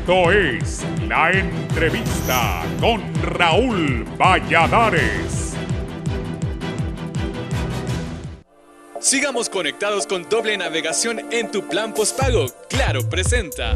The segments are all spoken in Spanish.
Esto es La Entrevista con Raúl Valladares. Sigamos conectados con doble navegación en tu plan postpago. Claro presenta.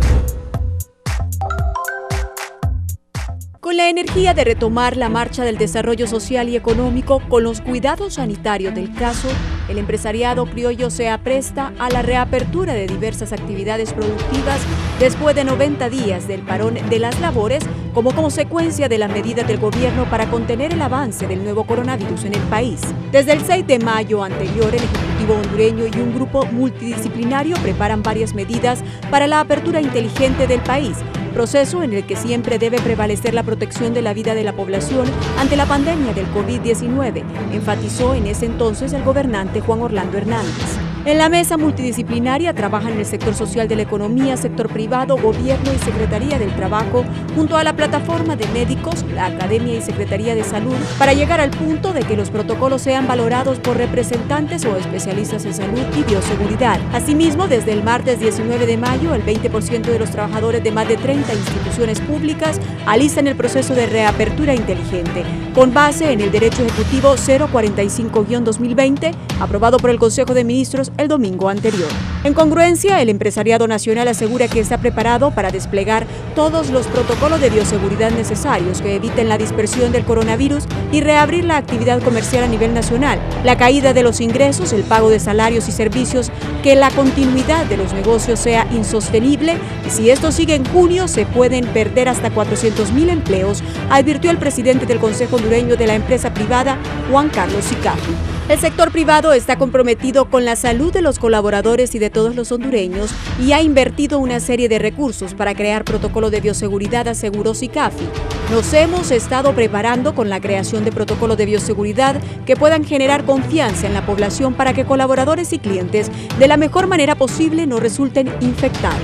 Con la energía de retomar la marcha del desarrollo social y económico con los cuidados sanitarios del caso, el empresariado criollo se apresta a la reapertura de diversas actividades productivas después de 90 días del parón de las labores como consecuencia de las medidas del gobierno para contener el avance del nuevo coronavirus en el país. Desde el 6 de mayo anterior, el Ejecutivo hondureño y un grupo multidisciplinario preparan varias medidas para la apertura inteligente del país, proceso en el que siempre debe prevalecer la protección de la vida de la población ante la pandemia del COVID-19, enfatizó en ese entonces el gobernante Juan Orlando Hernández. En la mesa multidisciplinaria trabajan el sector social de la economía, sector privado, gobierno y Secretaría del Trabajo, junto a la plataforma de médicos, la Academia y Secretaría de Salud, para llegar al punto de que los protocolos sean valorados por representantes o especialistas en salud y bioseguridad. Asimismo, desde el martes 19 de mayo, el 20% de los trabajadores de más de 30 instituciones públicas alistan el proceso de reapertura inteligente, con base en el Derecho Ejecutivo 045-2020, aprobado por el Consejo de Ministros el domingo anterior. En congruencia, el empresariado nacional asegura que está preparado para desplegar todos los protocolos de bioseguridad necesarios que eviten la dispersión del coronavirus y reabrir la actividad comercial a nivel nacional, la caída de los ingresos, el pago de salarios y servicios, que la continuidad de los negocios sea insostenible y si esto sigue en junio se pueden perder hasta 400,000 empleos, advirtió el presidente del Consejo Hondureño de la Empresa Privada, Juan Carlos Sicafi. El sector privado está comprometido con la salud de los colaboradores y de todos los hondureños y ha invertido una serie de recursos para crear protocolos de bioseguridad, aseguró Sicafi. Nos hemos estado preparando con la creación de protocolos de bioseguridad que puedan generar confianza en la población para que colaboradores y clientes de la mejor manera posible no resulten infectados.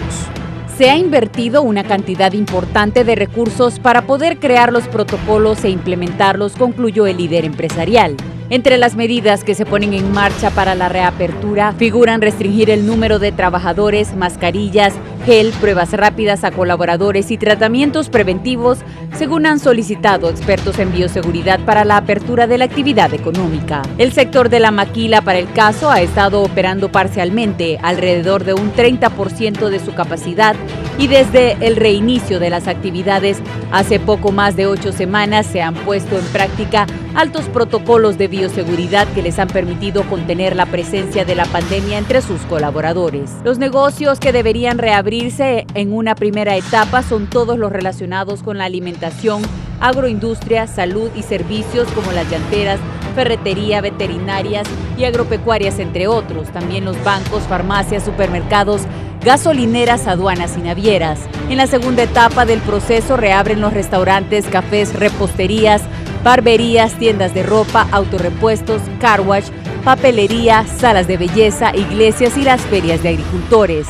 Se ha invertido una cantidad importante de recursos para poder crear los protocolos e implementarlos, concluyó el líder empresarial. Entre las medidas que se ponen en marcha para la reapertura figuran restringir el número de trabajadores, mascarillas, gel, pruebas rápidas a colaboradores y tratamientos preventivos, según han solicitado expertos en bioseguridad para la apertura de la actividad económica. El sector de la maquila para el caso ha estado operando parcialmente, alrededor de un 30% de su capacidad, y desde el reinicio de las actividades hace poco más de 8 semanas se han puesto en práctica altos protocolos de bioseguridad que les han permitido contener la presencia de la pandemia entre sus colaboradores. Los negocios que deberían reabrirse en una primera etapa son todos los relacionados con la alimentación, agroindustria, salud y servicios como las llanteras, ferretería, veterinarias y agropecuarias, entre otros. También los bancos, farmacias, supermercados, gasolineras, aduanas y navieras. En la segunda etapa del proceso reabren los restaurantes, cafés, reposterías, barberías, tiendas de ropa, autorrepuestos, car wash, papelería, salas de belleza, iglesias y las ferias de agricultores.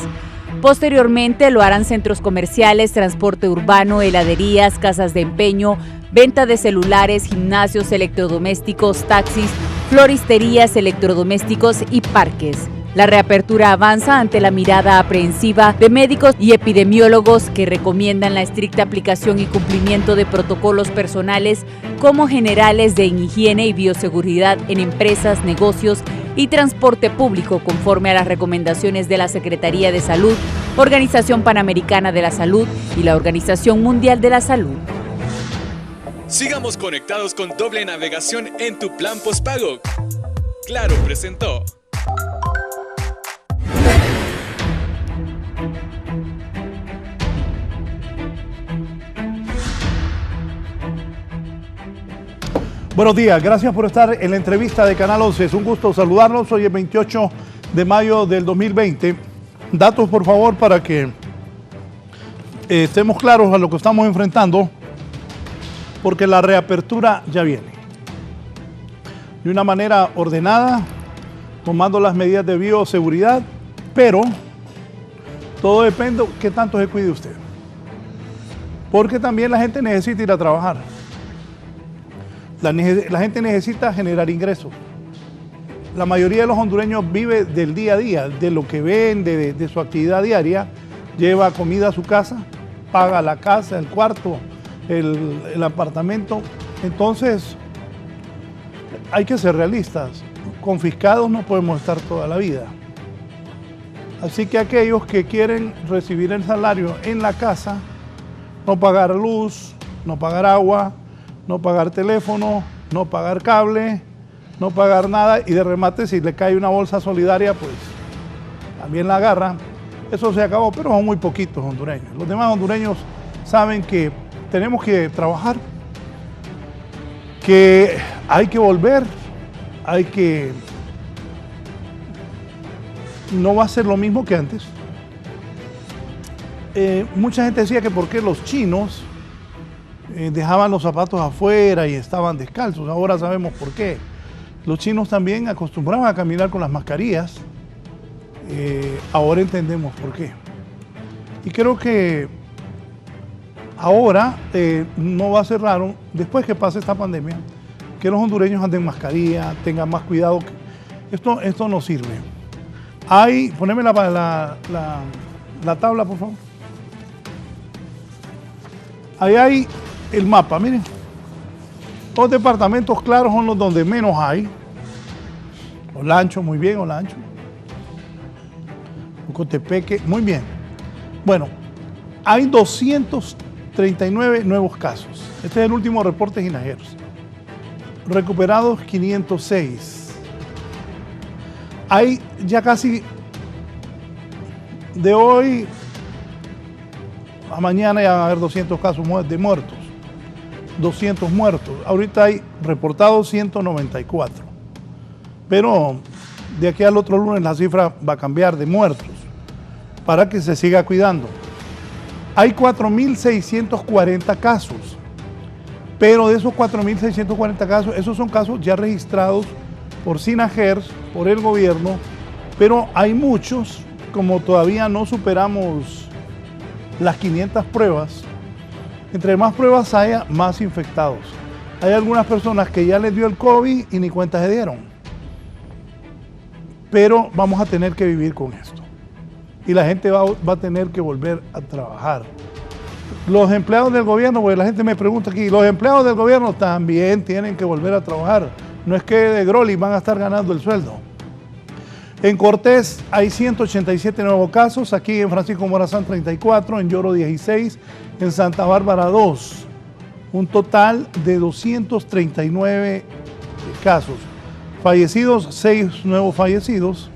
Posteriormente lo harán centros comerciales, transporte urbano, heladerías, casas de empeño, venta de celulares, gimnasios, electrodomésticos, taxis, floristerías, electrodomésticos y parques. La reapertura avanza ante la mirada aprehensiva de médicos y epidemiólogos que recomiendan la estricta aplicación y cumplimiento de protocolos personales como generales de higiene y bioseguridad en empresas, negocios y transporte público conforme a las recomendaciones de la Secretaría de Salud, Organización Panamericana de la Salud y la Organización Mundial de la Salud. Sigamos conectados con doble navegación en tu plan postpago. Claro presentó. Buenos días, gracias por estar en la entrevista de Canal 11. Es un gusto saludarlos. Hoy es 28 de mayo del 2020. Datos, por favor, para que estemos claros a lo que estamos enfrentando, porque la reapertura ya viene. De una manera ordenada, tomando las medidas de bioseguridad, pero todo depende de qué tanto se cuide usted. Porque también la gente necesita ir a trabajar. La gente necesita generar ingresos. La mayoría de los hondureños vive del día a día, de lo que vende, de su actividad diaria, lleva comida a su casa paga la casa, el cuarto, el apartamento. Entonces, hay que ser realistas. Confiscados no podemos estar toda la vida. Así que aquellos que quieren recibir el salario en la casa, no pagar luz, no pagar agua, no pagar teléfono, no pagar cable, no pagar nada, y de remate si le cae una bolsa solidaria, pues también la agarra. Eso se acabó, pero son muy poquitos hondureños. Los demás hondureños saben que tenemos que trabajar, que hay que volver, no va a ser lo mismo que antes. Mucha gente decía que por qué los chinos dejaban los zapatos afuera y estaban descalzos. Ahora sabemos por qué. Los chinos también acostumbraban a caminar con las mascarillas. Ahora entendemos por qué. Y creo que ahora no va a ser raro, después que pase esta pandemia, que los hondureños anden mascarilla, tengan más cuidado. Esto no sirve. Poneme la tabla, por favor. Ahí hay el mapa, miren. Los departamentos claros son los donde menos hay. Olancho, muy bien, Olancho. Cotepeque, muy bien. Bueno, hay 239 nuevos casos. Este es el último reporte de Ginajeros. Recuperados 506. Hay ya casi de hoy a mañana ya van a haber 200 casos de muertos. 200 muertos. Ahorita hay reportados 194. Pero de aquí al otro lunes la cifra va a cambiar de muertos para que se siga cuidando. Hay 4.640 casos, pero de esos 4.640 casos, esos son casos ya registrados por SINAGERS, por el gobierno, pero hay muchos, como todavía no superamos las 500 pruebas, entre más pruebas haya, más infectados. Hay algunas personas que ya les dio el COVID y ni cuenta se dieron. Pero vamos a tener que vivir con esto. Y la gente va a tener que volver a trabajar. Los empleados del gobierno, porque la gente me pregunta aquí, los empleados del gobierno también tienen que volver a trabajar. No es que de Groli van a estar ganando el sueldo. En Cortés hay 187 nuevos casos, aquí en Francisco Morazán 34, en Lloro 16, en Santa Bárbara 2. Un total de 239 casos. Fallecidos, 6 nuevos fallecidos.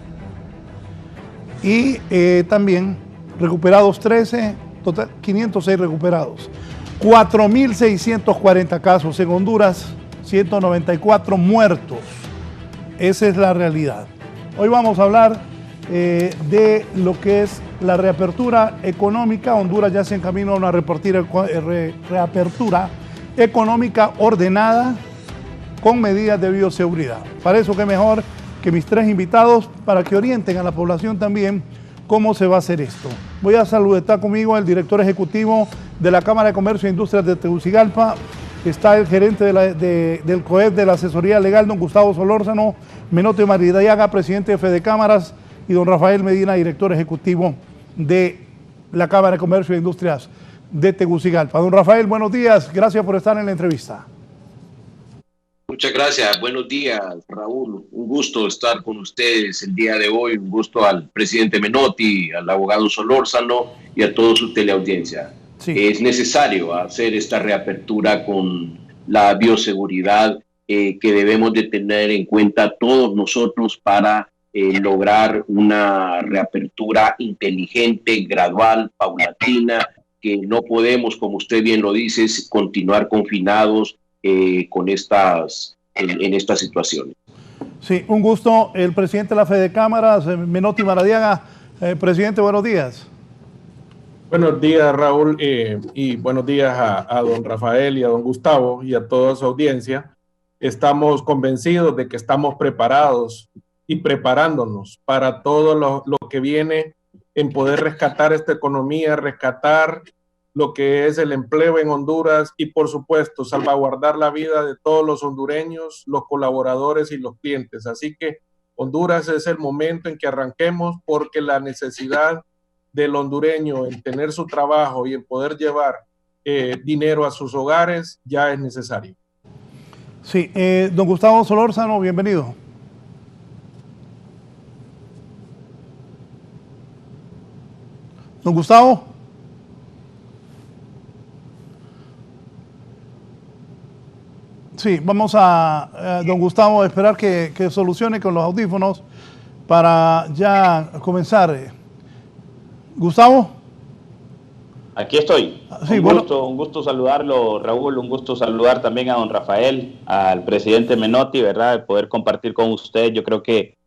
Y también recuperados 13, total 506 recuperados. 4.640 casos en Honduras, 194 muertos. Esa es la realidad. Hoy vamos a hablar de lo que es la reapertura económica. Honduras ya se encaminó a una reapertura económica ordenada con medidas de bioseguridad. Para eso, qué mejor que mis tres invitados para que orienten a la población también cómo se va a hacer esto. Voy a saludar, está conmigo el director ejecutivo de la Cámara de Comercio e Industrias de Tegucigalpa, está el gerente del COEP de la Asesoría Legal, don Gustavo Solórzano, Menotti Maridayaga, presidente de Fedecámaras, y don Rafael Medina, director ejecutivo de la Cámara de Comercio e Industrias de Tegucigalpa. Don Rafael, buenos días, gracias por estar en la entrevista. Muchas gracias, buenos días, Raúl. Un gusto estar con ustedes el día de hoy. Un gusto al presidente Menotti, al abogado Solórzano y a toda su teleaudiencia. Sí. Es necesario hacer esta reapertura con la bioseguridad que debemos de tener en cuenta todos nosotros para lograr una reapertura inteligente, gradual, paulatina, que no podemos, como usted bien lo dice, continuar confinados en estas situaciones. Sí, un gusto. El presidente de la Fedecámaras, Menotti Maradiaga. Presidente, buenos días. Buenos días, Raúl, y buenos días a don Rafael y a don Gustavo y a toda su audiencia. Estamos convencidos de que estamos preparados y preparándonos para todo lo que viene en poder rescatar esta economía, rescatar lo que es el empleo en Honduras y, por supuesto, salvaguardar la vida de todos los hondureños, los colaboradores y los clientes. Así que Honduras es el momento en que arranquemos porque la necesidad del hondureño en tener su trabajo y en poder llevar dinero a sus hogares ya es necesario. Sí, don Gustavo Solórzano, bienvenido. Don Gustavo. Sí, vamos a, don Gustavo, esperar que solucione con los audífonos para ya comenzar. Gustavo. Aquí estoy. Sí, Un gusto saludarlo, Raúl, un gusto saludar también a don Rafael, al presidente Menotti, ¿verdad? De poder compartir con usted. Yo creo que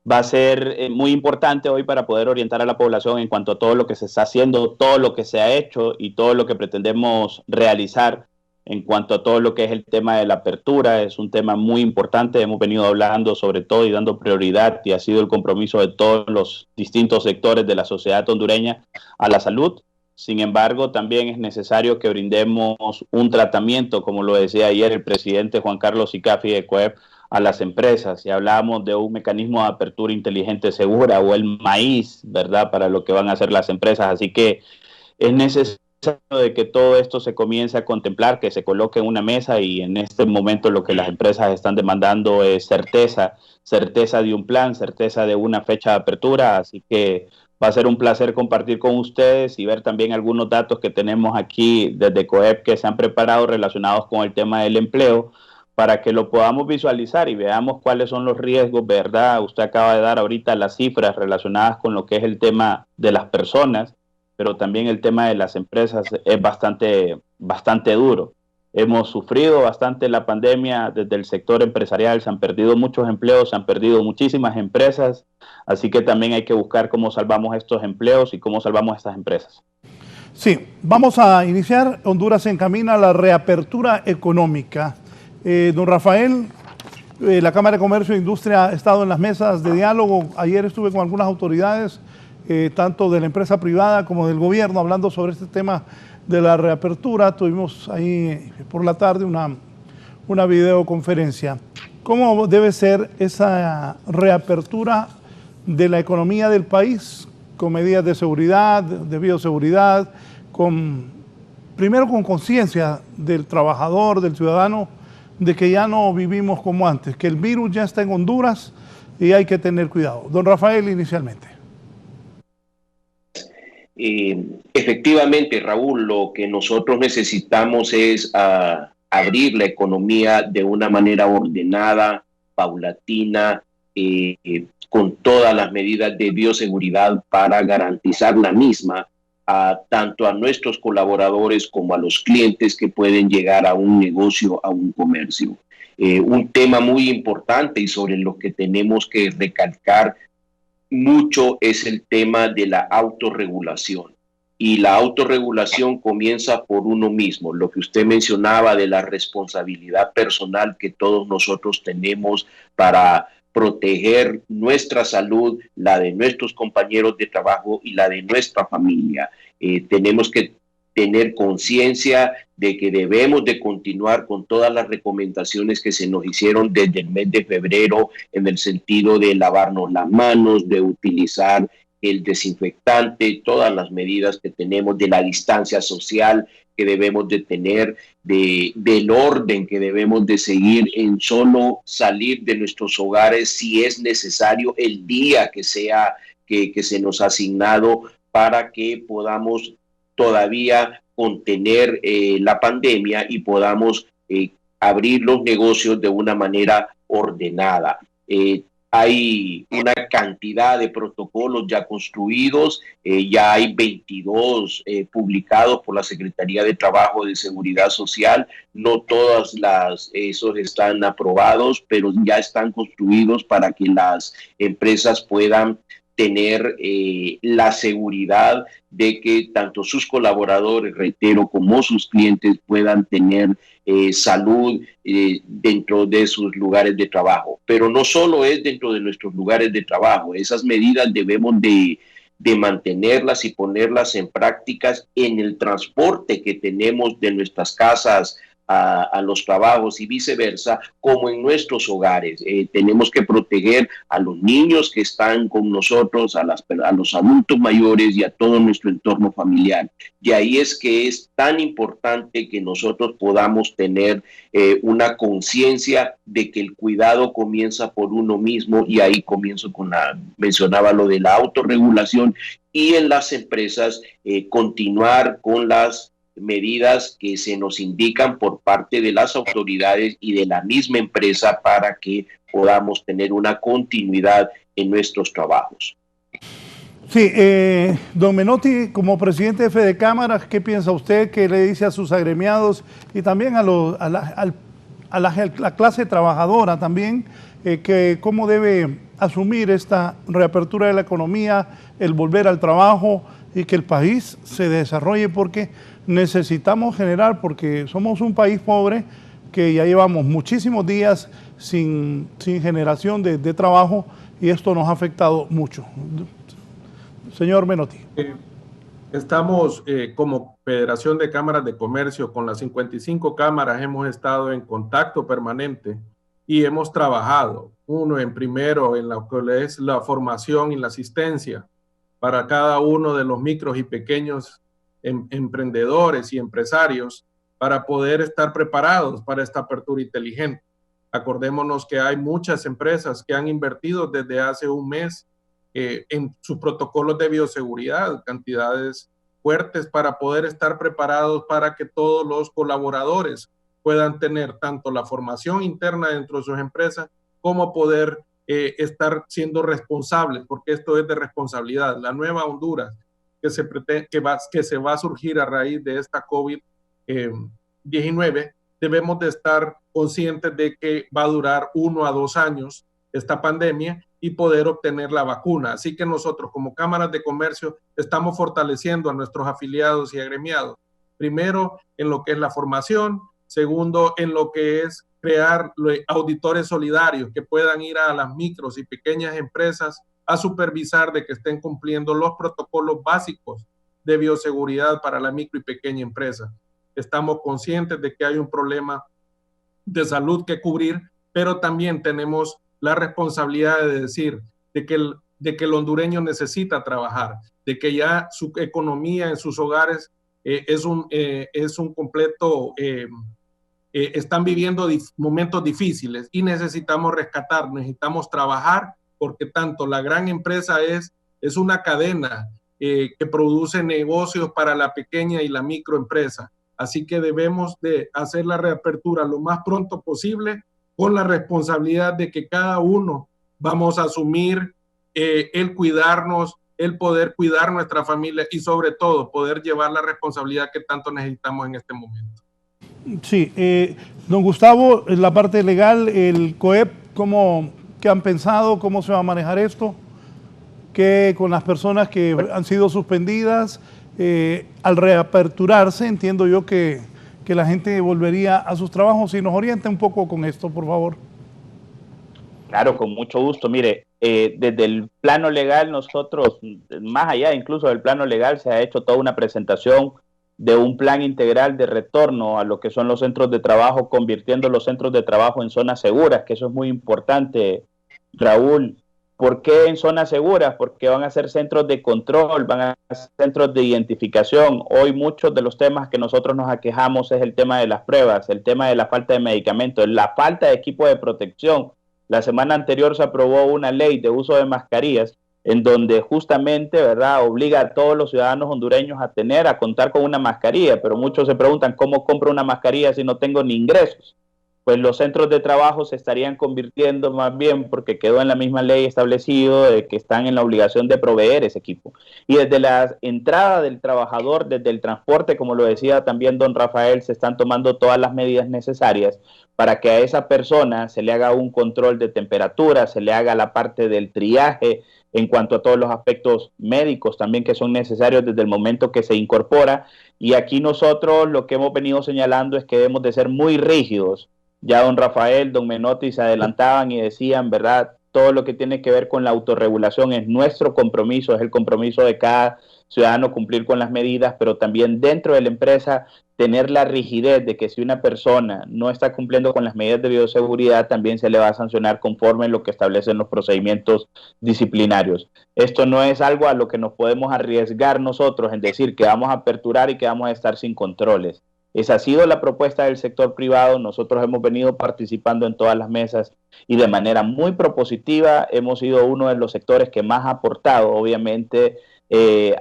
va a ser muy importante hoy para poder orientar a la población en cuanto a todo lo que se está haciendo, todo lo que se ha hecho y todo lo que pretendemos realizar en cuanto a todo lo que es el tema de la apertura. Es un tema muy importante, hemos venido hablando sobre todo y dando prioridad, y ha sido el compromiso de todos los distintos sectores de la sociedad hondureña a la salud. Sin embargo, también es necesario que brindemos un tratamiento, como lo decía ayer el presidente Juan Carlos Icafi de COEP, a las empresas. Si hablamos de un mecanismo de apertura inteligente segura o el maíz, ¿verdad?, para lo que van a hacer las empresas. Así que es necesario de que todo esto se comience a contemplar, que se coloque en una mesa, y en este momento lo que las empresas están demandando es certeza de un plan, certeza de una fecha de apertura. Así que va a ser un placer compartir con ustedes y ver también algunos datos que tenemos aquí desde COEP que se han preparado relacionados con el tema del empleo, para que lo podamos visualizar y veamos cuáles son los riesgos, ¿verdad? Usted acaba de dar ahorita las cifras relacionadas con lo que es el tema de las personas, pero también el tema de las empresas es bastante duro. Hemos sufrido bastante la pandemia desde el sector empresarial, se han perdido muchos empleos, se han perdido muchísimas empresas, así que también hay que buscar cómo salvamos estos empleos y cómo salvamos estas empresas. Sí, vamos a iniciar. Honduras se encamina a la reapertura económica. Don Rafael, la Cámara de Comercio e Industria ha estado en las mesas de diálogo. Ayer estuve con algunas autoridades, tanto de la empresa privada como del gobierno, hablando sobre este tema de la reapertura. Tuvimos ahí por la tarde una videoconferencia. ¿Cómo debe ser esa reapertura de la economía del país, con medidas de seguridad, de bioseguridad, primero con conciencia del trabajador, del ciudadano, de que ya no vivimos como antes, que el virus ya está en Honduras y hay que tener cuidado? Don Rafael, inicialmente. Efectivamente, Raúl, lo que nosotros necesitamos es abrir la economía de una manera ordenada, paulatina, con todas las medidas de bioseguridad para garantizar la misma tanto a nuestros colaboradores como a los clientes que pueden llegar a un negocio, a un comercio. Un tema muy importante y sobre lo que tenemos que recalcar mucho es el tema de la autorregulación. Y la autorregulación comienza por uno mismo. Lo que usted mencionaba de la responsabilidad personal que todos nosotros tenemos para proteger nuestra salud, la de nuestros compañeros de trabajo y la de nuestra familia. Tenemos que tener conciencia de que debemos de continuar con todas las recomendaciones que se nos hicieron desde el mes de febrero, en el sentido de lavarnos las manos, de utilizar el desinfectante, todas las medidas que tenemos, de la distancia social que debemos de tener, del orden que debemos de seguir en solo salir de nuestros hogares si es necesario el día que sea que se nos ha asignado, para que podamos todavía contener la pandemia y podamos abrir los negocios de una manera ordenada. Hay una cantidad de protocolos ya construidos, ya hay 22 publicados por la Secretaría de Trabajo y de Seguridad Social. No todas esos están aprobados, pero ya están construidos para que las empresas puedan tener la seguridad de que tanto sus colaboradores, reitero, como sus clientes puedan tener salud dentro de sus lugares de trabajo. Pero no solo es dentro de nuestros lugares de trabajo, esas medidas debemos de mantenerlas y ponerlas en prácticas en el transporte que tenemos de nuestras casas a los trabajos y viceversa, como en nuestros hogares. Tenemos que proteger a los niños que están con nosotros, a los adultos mayores y a todo nuestro entorno familiar. Y ahí es que es tan importante que nosotros podamos tener una conciencia de que el cuidado comienza por uno mismo, y ahí comienzo mencionaba lo de la autorregulación, y en las empresas continuar con las medidas que se nos indican por parte de las autoridades y de la misma empresa para que podamos tener una continuidad en nuestros trabajos. Sí, don Menotti, como presidente de Fede Cámaras, ¿qué piensa usted? ¿Qué le dice a sus agremiados y también a la clase trabajadora también, que cómo debe asumir esta reapertura de la economía, el volver al trabajo y que el país se desarrolle? Porque necesitamos generar, porque somos un país pobre que ya llevamos muchísimos días sin generación de trabajo, y esto nos ha afectado mucho. Señor Menotti. Estamos como Federación de Cámaras de Comercio, con las 55 cámaras hemos estado en contacto permanente y hemos trabajado, primero en lo que es la formación y la asistencia para cada uno de los micros y pequeños emprendedores y empresarios, para poder estar preparados para esta apertura inteligente. Acordémonos que hay muchas empresas que han invertido desde hace un mes en sus protocolos de bioseguridad, cantidades fuertes para poder estar preparados para que todos los colaboradores puedan tener tanto la formación interna dentro de sus empresas como poder estar siendo responsables, porque esto es de responsabilidad. La nueva Honduras que se va a surgir a raíz de esta COVID-19, debemos de estar conscientes de que va a durar 1 a 2 años esta pandemia y poder obtener la vacuna. Así que nosotros como cámaras de comercio estamos fortaleciendo a nuestros afiliados y agremiados. Primero, en lo que es la formación. Segundo, en lo que es crear auditores solidarios que puedan ir a las micros y pequeñas empresas a supervisar de que estén cumpliendo los protocolos básicos de bioseguridad para la micro y pequeña empresa. Estamos conscientes de que hay un problema de salud que cubrir, pero también tenemos la responsabilidad de decir de que el hondureño necesita trabajar, de que ya su economía en sus hogares es un completo, están viviendo momentos difíciles y necesitamos rescatar, necesitamos trabajar, porque tanto la gran empresa es una cadena que produce negocios para la pequeña y la microempresa. Así que debemos de hacer la reapertura lo más pronto posible, con la responsabilidad de que cada uno vamos a asumir el cuidarnos, el poder cuidar nuestra familia y sobre todo poder llevar la responsabilidad que tanto necesitamos en este momento. Sí, don Gustavo, en la parte legal, el COEP, ¿qué han pensado? ¿Cómo se va a manejar esto? ¿Qué con las personas que han sido suspendidas? Al reaperturarse, entiendo yo que la gente volvería a sus trabajos. Si nos orienta un poco con esto, por favor. Claro, con mucho gusto. Mire, desde el plano legal nosotros, más allá incluso del plano legal, se ha hecho toda una presentación de un plan integral de retorno a lo que son los centros de trabajo, convirtiendo los centros de trabajo en zonas seguras, que eso es muy importante, Raúl. ¿Por qué en zonas seguras? Porque van a ser centros de control, van a ser centros de identificación. Hoy muchos de los temas que nosotros nos aquejamos es el tema de las pruebas, el tema de la falta de medicamentos, la falta de equipo de protección. La semana anterior se aprobó una ley de uso de mascarillas en donde justamente, ¿verdad?, obliga a todos los ciudadanos hondureños a contar con una mascarilla, pero muchos se preguntan cómo compro una mascarilla si no tengo ni ingresos. Pues los centros de trabajo se estarían convirtiendo más bien, porque quedó en la misma ley establecido de que están en la obligación de proveer ese equipo. Y desde la entrada del trabajador, desde el transporte, como lo decía también don Rafael, se están tomando todas las medidas necesarias para que a esa persona se le haga un control de temperatura, se le haga la parte del triaje en cuanto a todos los aspectos médicos también que son necesarios desde el momento que se incorpora. Y aquí nosotros lo que hemos venido señalando es que debemos de ser muy rígidos. Ya don Rafael, don Menotti se adelantaban y decían, ¿verdad?, todo lo que tiene que ver con la autorregulación es nuestro compromiso, es el compromiso de cada ciudadano cumplir con las medidas, pero también dentro de la empresa tener la rigidez de que si una persona no está cumpliendo con las medidas de bioseguridad, también se le va a sancionar conforme lo que establecen los procedimientos disciplinarios. Esto no es algo a lo que nos podemos arriesgar nosotros en decir que vamos a aperturar y que vamos a estar sin controles. Esa ha sido la propuesta del sector privado. Nosotros hemos venido participando en todas las mesas y de manera muy propositiva hemos sido uno de los sectores que más ha aportado, obviamente,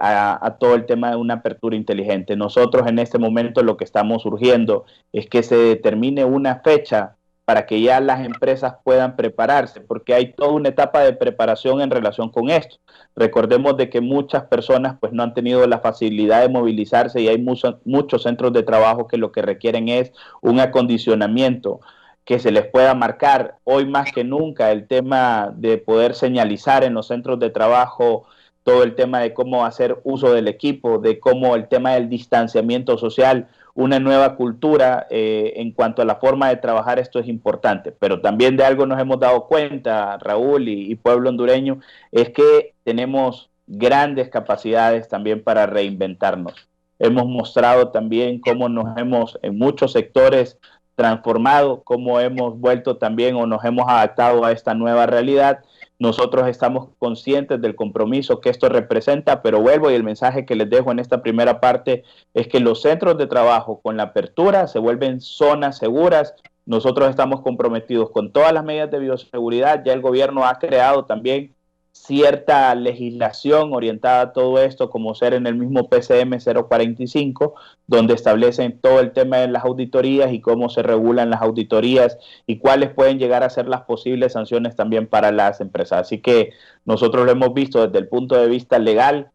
a todo el tema de una apertura inteligente. Nosotros en este momento lo que estamos urgiendo es que se determine una fecha para que ya las empresas puedan prepararse, porque hay toda una etapa de preparación en relación con esto. Recordemos de que muchas personas pues no han tenido la facilidad de movilizarse y hay muchos centros de trabajo que lo que requieren es un acondicionamiento que se les pueda marcar. Hoy más que nunca el tema de poder señalizar en los centros de trabajo todo el tema de cómo hacer uso del equipo, de cómo el tema del distanciamiento social, una nueva cultura en cuanto a la forma de trabajar, esto es importante. Pero también de algo nos hemos dado cuenta, Raúl y pueblo hondureño, es que tenemos grandes capacidades también para reinventarnos. Hemos mostrado también cómo nos hemos en muchos sectores transformado, cómo hemos vuelto también o nos hemos adaptado a esta nueva realidad. Nosotros estamos conscientes del compromiso que esto representa, pero vuelvo y el mensaje que les dejo en esta primera parte es que los centros de trabajo con la apertura se vuelven zonas seguras. Nosotros estamos comprometidos con todas las medidas de bioseguridad. Ya el gobierno ha creado también cierta legislación orientada a todo esto, como ser en el mismo PCM 045, donde establecen todo el tema de las auditorías y cómo se regulan las auditorías y cuáles pueden llegar a ser las posibles sanciones también para las empresas. Así que nosotros lo hemos visto desde el punto de vista legal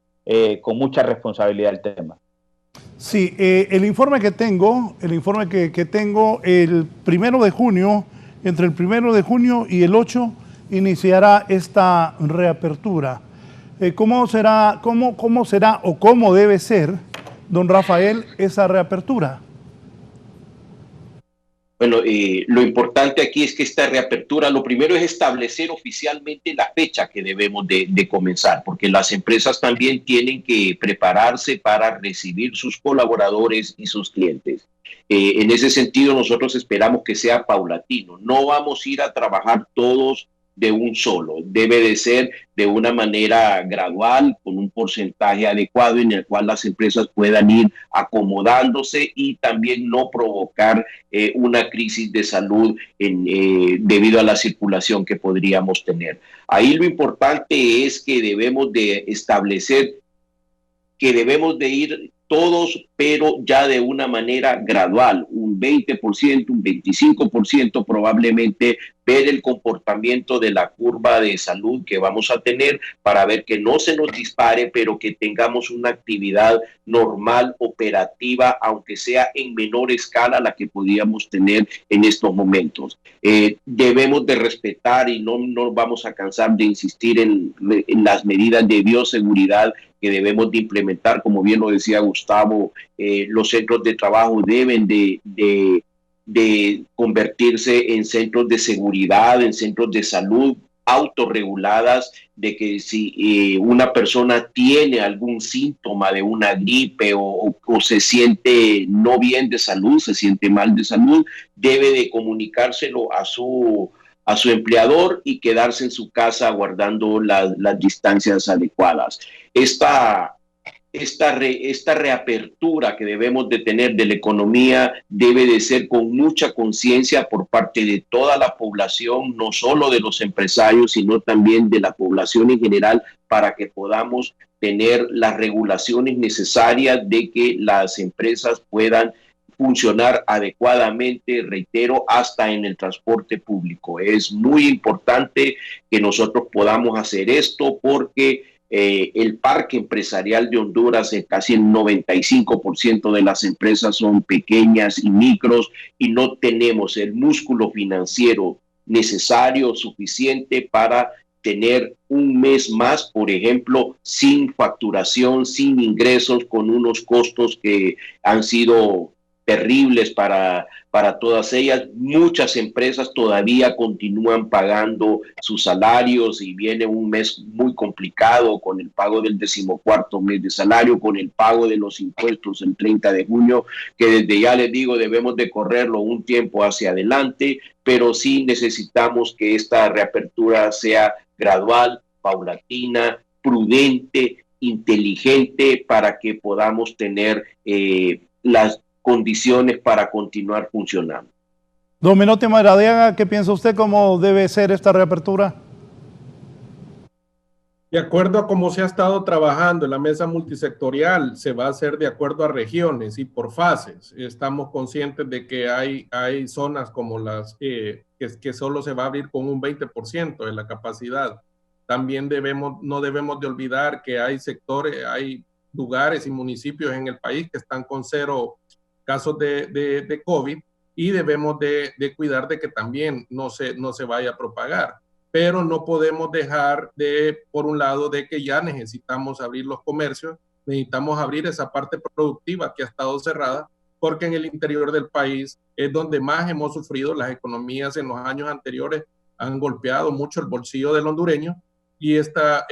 con mucha responsabilidad el tema. Sí, el informe que tengo, el 1 de junio, entre el 1 de junio y el 8, iniciará esta reapertura. ¿Cómo será o cómo debe ser, don Rafael, esa reapertura? Bueno, lo importante aquí es que esta reapertura, lo primero es establecer oficialmente la fecha que debemos de comenzar, porque las empresas también tienen que prepararse para recibir sus colaboradores y sus clientes. En ese sentido, nosotros esperamos que sea paulatino. No vamos a ir a trabajar todos de un solo, debe de ser de una manera gradual, con un porcentaje adecuado en el cual las empresas puedan ir acomodándose y también no provocar una crisis de salud debido a la circulación que podríamos tener. Ahí lo importante es que debemos de establecer que debemos de ir todos, pero ya de una manera gradual, un 20%, un 25% probablemente, ver el comportamiento de la curva de salud que vamos a tener para ver que no se nos dispare, pero que tengamos una actividad normal, operativa, aunque sea en menor escala la que podíamos tener en estos momentos. Debemos de respetar y no nos vamos a cansar de insistir en las medidas de bioseguridad que debemos de implementar, como bien lo decía Gustavo. Los centros de trabajo deben de convertirse en centros de seguridad, en centros de salud autorreguladas, de que si una persona tiene algún síntoma de una gripe o se siente no bien de salud, se siente mal de salud, debe de comunicárselo a su empleador y quedarse en su casa guardando las distancias adecuadas. Esta reapertura que debemos de tener de la economía debe de ser con mucha conciencia por parte de toda la población, no solo de los empresarios, sino también de la población en general, para que podamos tener las regulaciones necesarias de que las empresas puedan funcionar adecuadamente, reitero, hasta en el transporte público. Es muy importante que nosotros podamos hacer esto porque el parque empresarial de Honduras, casi el 95% de las empresas son pequeñas y micros y no tenemos el músculo financiero necesario, suficiente para tener un mes más, por ejemplo, sin facturación, sin ingresos, con unos costos que han sido terribles para todas ellas. Muchas empresas todavía continúan pagando sus salarios y viene un mes muy complicado con el pago del 14º mes de salario, con el pago de los impuestos el 30 de junio, que desde ya les digo debemos de correrlo un tiempo hacia adelante, pero sí necesitamos que esta reapertura sea gradual, paulatina, prudente, inteligente, para que podamos tener las condiciones para continuar funcionando. Don Menotti Maradiaga, ¿qué piensa usted? ¿Cómo debe ser esta reapertura? De acuerdo a cómo se ha estado trabajando en la mesa multisectorial, se va a hacer de acuerdo a regiones y por fases. Estamos conscientes de que hay zonas como las que solo se va a abrir con un 20% de la capacidad. También no debemos de olvidar que hay sectores, hay lugares y municipios en el país que están con 0 casos de COVID y debemos de cuidar de que también no se vaya a propagar. Pero no podemos dejar por un lado, de que ya necesitamos abrir los comercios, necesitamos abrir esa parte productiva que ha estado cerrada, porque en el interior del país es donde más hemos sufrido. Las economías en los años anteriores han golpeado mucho el bolsillo del hondureño y esta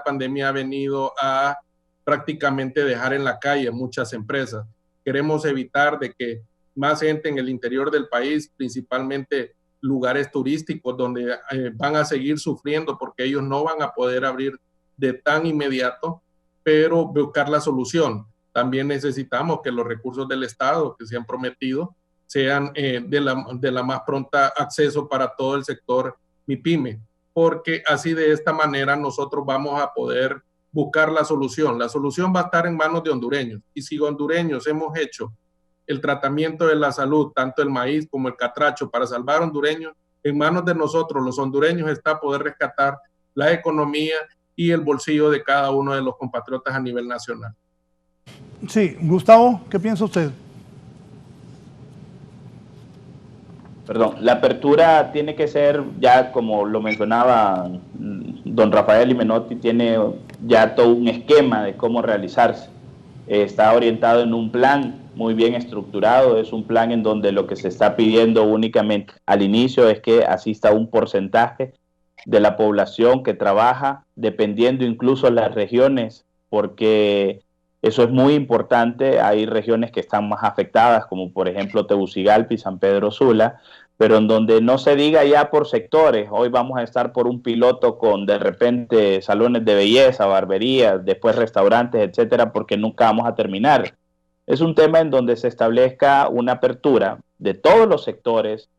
pandemia ha venido a prácticamente dejar en la calle muchas empresas. Queremos evitar de que más gente en el interior del país, principalmente lugares turísticos, donde van a seguir sufriendo porque ellos no van a poder abrir de tan inmediato, pero buscar la solución. También necesitamos que los recursos del Estado que se han prometido sean de la más pronta acceso para todo el sector MIPYME, porque así de esta manera nosotros vamos a poder buscar la solución. La solución va a estar en manos de hondureños, y si hondureños hemos hecho el tratamiento de la salud, tanto el maíz como el catracho, para salvar hondureños, en manos de nosotros, los hondureños, está poder rescatar la economía y el bolsillo de cada uno de los compatriotas a nivel nacional. Sí, Gustavo, ¿qué piensa usted? Perdón, la apertura tiene que ser, ya como lo mencionaba don Rafael y Menotti, tiene ya todo un esquema de cómo realizarse. Está orientado en un plan muy bien estructurado, es un plan en donde lo que se está pidiendo únicamente al inicio es que asista un porcentaje de la población que trabaja, dependiendo incluso de las regiones, porque eso es muy importante. Hay regiones que están más afectadas, como por ejemplo Tegucigalpa y San Pedro Sula, pero en donde no se diga ya por sectores. Hoy vamos a estar por un piloto con de repente salones de belleza, barberías, después restaurantes, etcétera, porque nunca vamos a terminar. Es un tema en donde se establezca una apertura de todos los sectores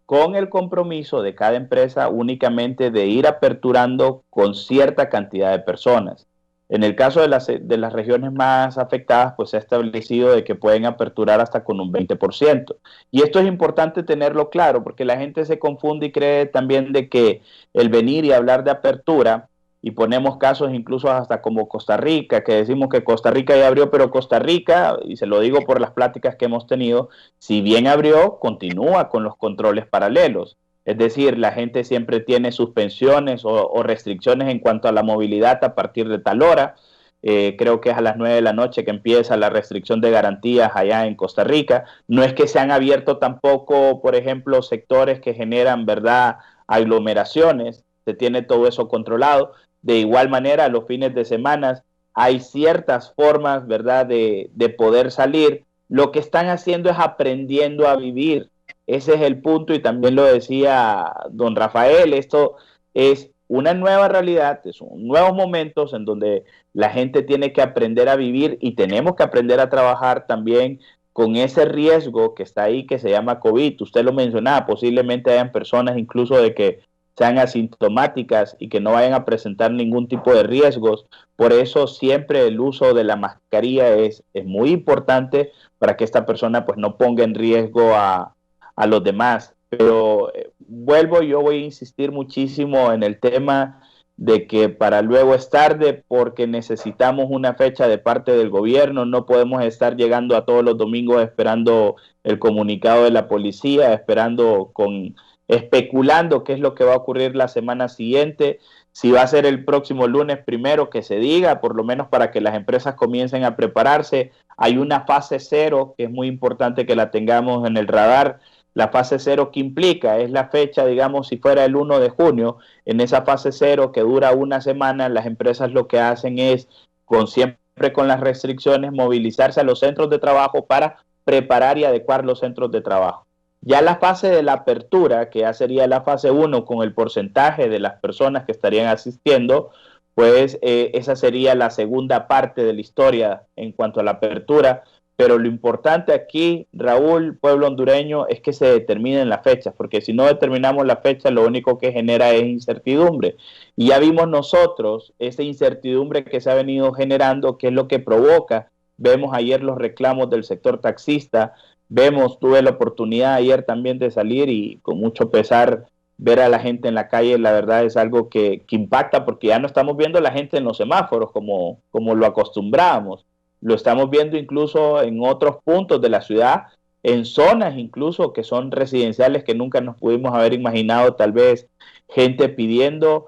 con el compromiso de cada empresa únicamente de ir aperturando con cierta cantidad de personas. En el caso de las regiones más afectadas, pues se ha establecido de que pueden aperturar hasta con un 20%. Y esto es importante tenerlo claro, porque la gente se confunde y cree también de que el venir y hablar de apertura, y ponemos casos incluso hasta como Costa Rica, que decimos que Costa Rica ya abrió, pero Costa Rica, y se lo digo por las pláticas que hemos tenido, si bien abrió, continúa con los controles paralelos. Es decir, la gente siempre tiene suspensiones o restricciones en cuanto a la movilidad a partir de tal hora. Creo que es a las 9 de la noche que empieza la restricción de garantías allá en Costa Rica. No es que se han abierto tampoco, por ejemplo, sectores que generan, ¿verdad?, aglomeraciones. Se tiene todo eso controlado. De igual manera, los fines de semana hay ciertas formas, ¿verdad?, de poder salir. Lo que están haciendo es aprendiendo a vivir. Ese es el punto, y también lo decía don Rafael, esto es una nueva realidad, son nuevos momentos en donde la gente tiene que aprender a vivir, y tenemos que aprender a trabajar también con ese riesgo que está ahí, que se llama COVID. Usted lo mencionaba, posiblemente hayan personas incluso de que sean asintomáticas y que no vayan a presentar ningún tipo de riesgos. Por eso siempre el uso de la mascarilla es muy importante para que esta persona pues no ponga en riesgo a los demás. Pero yo voy a insistir muchísimo en el tema de que para luego es tarde, porque necesitamos una fecha de parte del gobierno. No podemos estar llegando a todos los domingos esperando el comunicado de la policía, esperando con especulando qué es lo que va a ocurrir la semana siguiente, si va a ser el próximo lunes primero que se diga, por lo menos para que las empresas comiencen a prepararse. Hay una fase 0 que es muy importante que la tengamos en el radar. La fase 0, ¿qué implica? Es la fecha, digamos, si fuera el 1 de junio, en esa fase 0 que dura una semana, las empresas lo que hacen es, siempre con las restricciones, movilizarse a los centros de trabajo para preparar y adecuar los centros de trabajo. Ya la fase de la apertura, que ya sería la fase 1 con el porcentaje de las personas que estarían asistiendo, pues esa sería la segunda parte de la historia en cuanto a la apertura. Pero lo importante aquí, Raúl, pueblo hondureño, es que se determinen las fechas, porque si no determinamos la fecha, lo único que genera es incertidumbre. Y ya vimos nosotros esa incertidumbre que se ha venido generando, que es lo que provoca. Vemos ayer los reclamos del sector taxista, tuve la oportunidad ayer también de salir y con mucho pesar ver a la gente en la calle. La verdad es algo que impacta, porque ya no estamos viendo a la gente en los semáforos como lo acostumbrábamos. Lo estamos viendo incluso en otros puntos de la ciudad, en zonas incluso que son residenciales que nunca nos pudimos haber imaginado, tal vez gente pidiendo,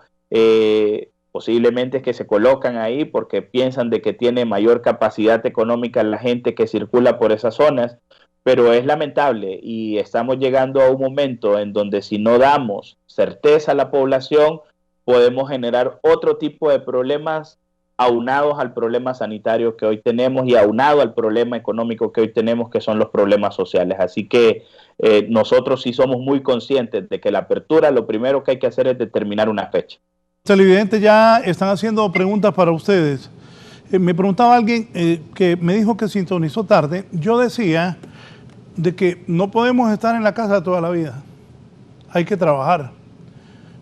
posiblemente que se colocan ahí porque piensan de que tiene mayor capacidad económica la gente que circula por esas zonas, pero es lamentable y estamos llegando a un momento en donde si no damos certeza a la población, podemos generar otro tipo de problemas aunados al problema sanitario que hoy tenemos y aunado al problema económico que hoy tenemos, que son los problemas sociales. Así que nosotros sí somos muy conscientes de que la apertura, lo primero que hay que hacer es determinar una fecha. Televidentes ya están haciendo preguntas para ustedes. Me preguntaba alguien que me dijo que sintonizó tarde. Yo decía de que no podemos estar en la casa toda la vida. Hay que trabajar.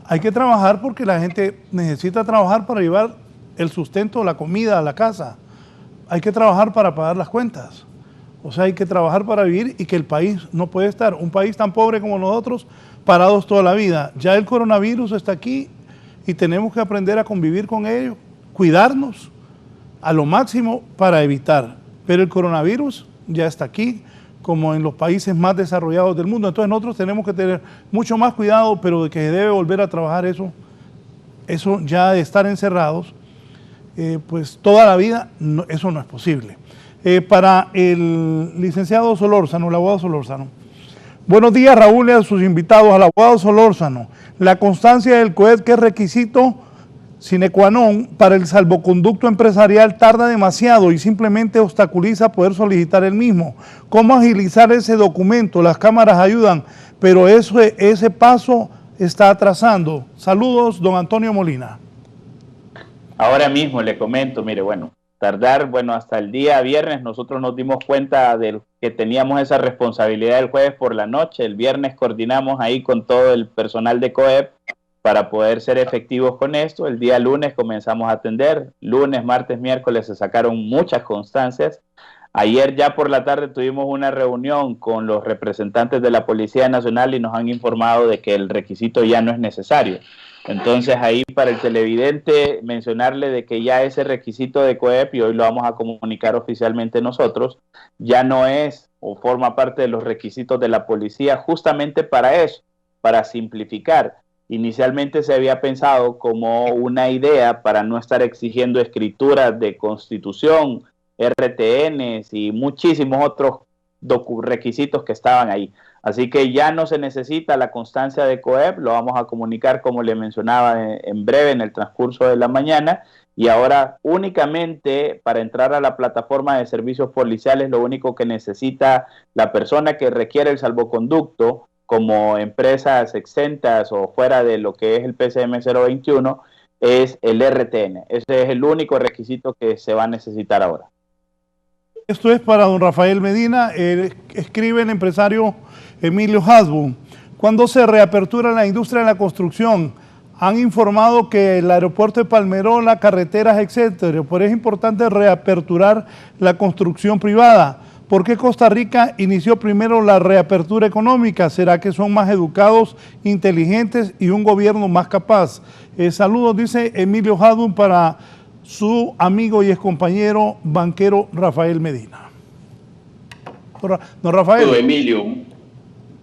Hay que trabajar porque la gente necesita trabajar para llevar el sustento, la comida a la casa. Hay que trabajar para pagar las cuentas. O sea, hay que trabajar para vivir y que el país no puede estar, un país tan pobre como nosotros, parados toda la vida. Ya el coronavirus está aquí y tenemos que aprender a convivir con ello, cuidarnos a lo máximo para evitar. Pero el coronavirus ya está aquí, como en los países más desarrollados del mundo. Entonces nosotros tenemos que tener mucho más cuidado, pero de que debe volver a trabajar eso ya de estar encerrados, pues toda la vida, no, eso no es posible. Para el licenciado Solórzano, el abogado Solórzano. Buenos días, Raúl, y a sus invitados. Al abogado Solórzano, la constancia del COEP, que es requisito sine qua non para el salvoconducto empresarial, tarda demasiado y simplemente obstaculiza poder solicitar el mismo. ¿Cómo agilizar ese documento? Las cámaras ayudan, pero ese paso está atrasando. Saludos, don Antonio Molina. Ahora mismo le comento, mire, hasta el día viernes nosotros nos dimos cuenta de que teníamos esa responsabilidad el jueves por la noche. El viernes coordinamos ahí con todo el personal de COEP para poder ser efectivos con esto. El día lunes comenzamos a atender. Lunes, martes, miércoles se sacaron muchas constancias. Ayer ya por la tarde tuvimos una reunión con los representantes de la Policía Nacional y nos han informado de que el requisito ya no es necesario. Entonces ahí para el televidente mencionarle de que ya ese requisito de COEP, y hoy lo vamos a comunicar oficialmente nosotros, ya no es o forma parte de los requisitos de la policía, justamente para eso, para simplificar. Inicialmente se había pensado como una idea para no estar exigiendo escrituras de constitución, RTNs y muchísimos otros requisitos que estaban ahí. Así que ya no se necesita la constancia de COEP, lo vamos a comunicar, como le mencionaba, en breve, en el transcurso de la mañana. Y ahora únicamente para entrar a la plataforma de servicios policiales, lo único que necesita la persona que requiere el salvoconducto, como empresas exentas o fuera de lo que es el PCM 021, es el RTN. Ese es el único requisito que se va a necesitar ahora. Esto es para don Rafael Medina. Escribe el empresario Emilio Hasbun. Cuando se reapertura la industria de la construcción, han informado que el aeropuerto de Palmerola, carreteras, etcétera, pero es importante reaperturar la construcción privada. ¿Por qué Costa Rica inició primero la reapertura económica? ¿Será que son más educados, inteligentes y un gobierno más capaz? Saludos, dice Emilio Hasbun, para su amigo y excompañero banquero Rafael Medina. Don Rafael. Emilio,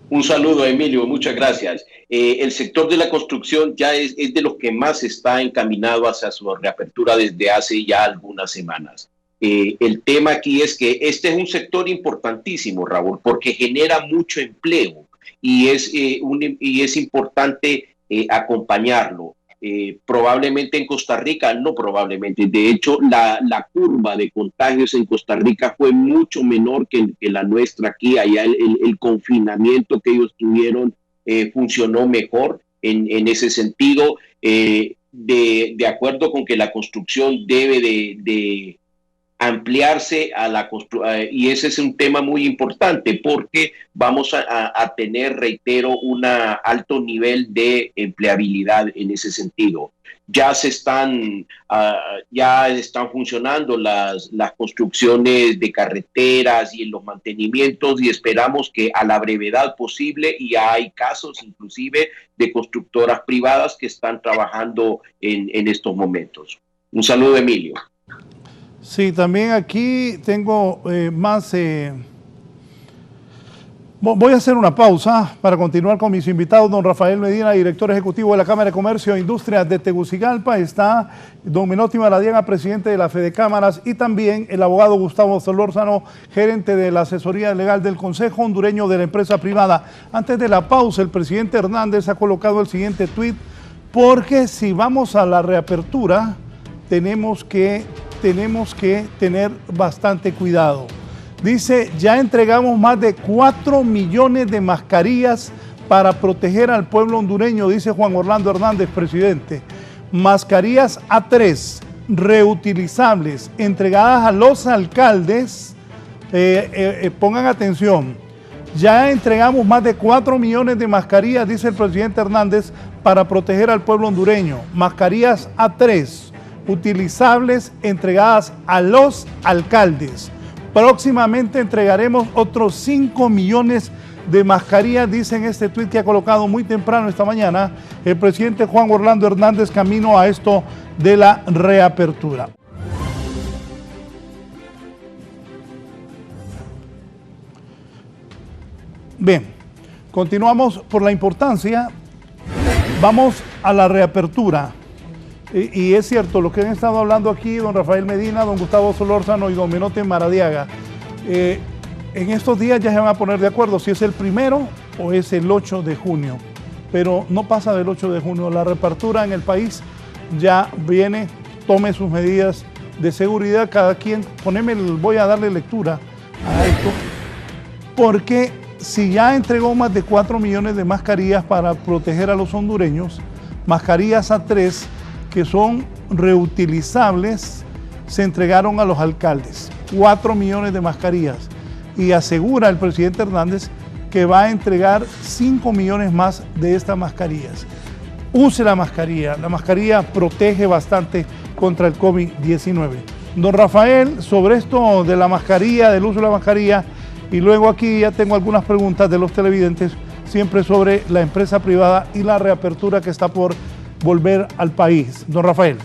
Un saludo, Emilio, muchas gracias. El sector de la construcción ya es de los que más está encaminado hacia su reapertura desde hace ya algunas semanas. El tema aquí es que este es un sector importantísimo, Raúl, porque genera mucho empleo y es importante acompañarlo. Probablemente en Costa Rica, no probablemente, de hecho la curva de contagios en Costa Rica fue mucho menor que la nuestra aquí. Allá el confinamiento que ellos tuvieron funcionó mejor en ese sentido, de acuerdo con que la construcción debe de ampliarse y ese es un tema muy importante porque vamos a tener, reitero, un alto nivel de empleabilidad en ese sentido. Ya están funcionando las construcciones de carreteras y en los mantenimientos y esperamos que a la brevedad posible, y ya hay casos inclusive de constructoras privadas que están trabajando en estos momentos. Un saludo, Emilio. Sí, también aquí tengo más... Voy a hacer una pausa para continuar con mis invitados. Don Rafael Medina, director ejecutivo de la Cámara de Comercio e Industrias de Tegucigalpa. Está don Menotti Maradiaga, presidente de la Fedecámaras, y también el abogado Gustavo Solórzano, gerente de la asesoría legal del Consejo Hondureño de la Empresa Privada. Antes de la pausa, el presidente Hernández ha colocado el siguiente tuit, porque si vamos a la reapertura, tenemos que tener bastante cuidado. Dice, ya entregamos más de 4 millones de mascarillas para proteger al pueblo hondureño, dice Juan Orlando Hernández, presidente. Mascarillas A3, reutilizables, entregadas a los alcaldes. Pongan atención, ya entregamos más de 4 millones de mascarillas, dice el presidente Hernández, para proteger al pueblo hondureño. Mascarillas A3, utilizables, entregadas a los alcaldes. Próximamente entregaremos otros 5 millones de mascarillas, dice en este tuit que ha colocado muy temprano esta mañana el presidente Juan Orlando Hernández, camino a esto de la reapertura. Bien, continuamos por la importancia. Vamos a la reapertura. Y es cierto, lo que han estado hablando aquí don Rafael Medina, don Gustavo Solórzano y don Menotti Maradiaga, en estos días ya se van a poner de acuerdo si es el 1 o es el 8 de junio, pero no pasa del 8 de junio, la reapertura en el país ya viene, tome sus medidas de seguridad, cada quien, voy a darle lectura a esto, porque si ya entregó más de 4 millones de mascarillas para proteger a los hondureños, mascarillas A3, que son reutilizables, se entregaron a los alcaldes, 4 millones de mascarillas, y asegura el presidente Hernández que va a entregar 5 millones más de estas mascarillas. Use la mascarilla protege bastante contra el COVID-19. Don Rafael, sobre esto de la mascarilla, del uso de la mascarilla, y luego aquí ya tengo algunas preguntas de los televidentes, siempre sobre la empresa privada y la reapertura que está por volver al país. Don Rafael.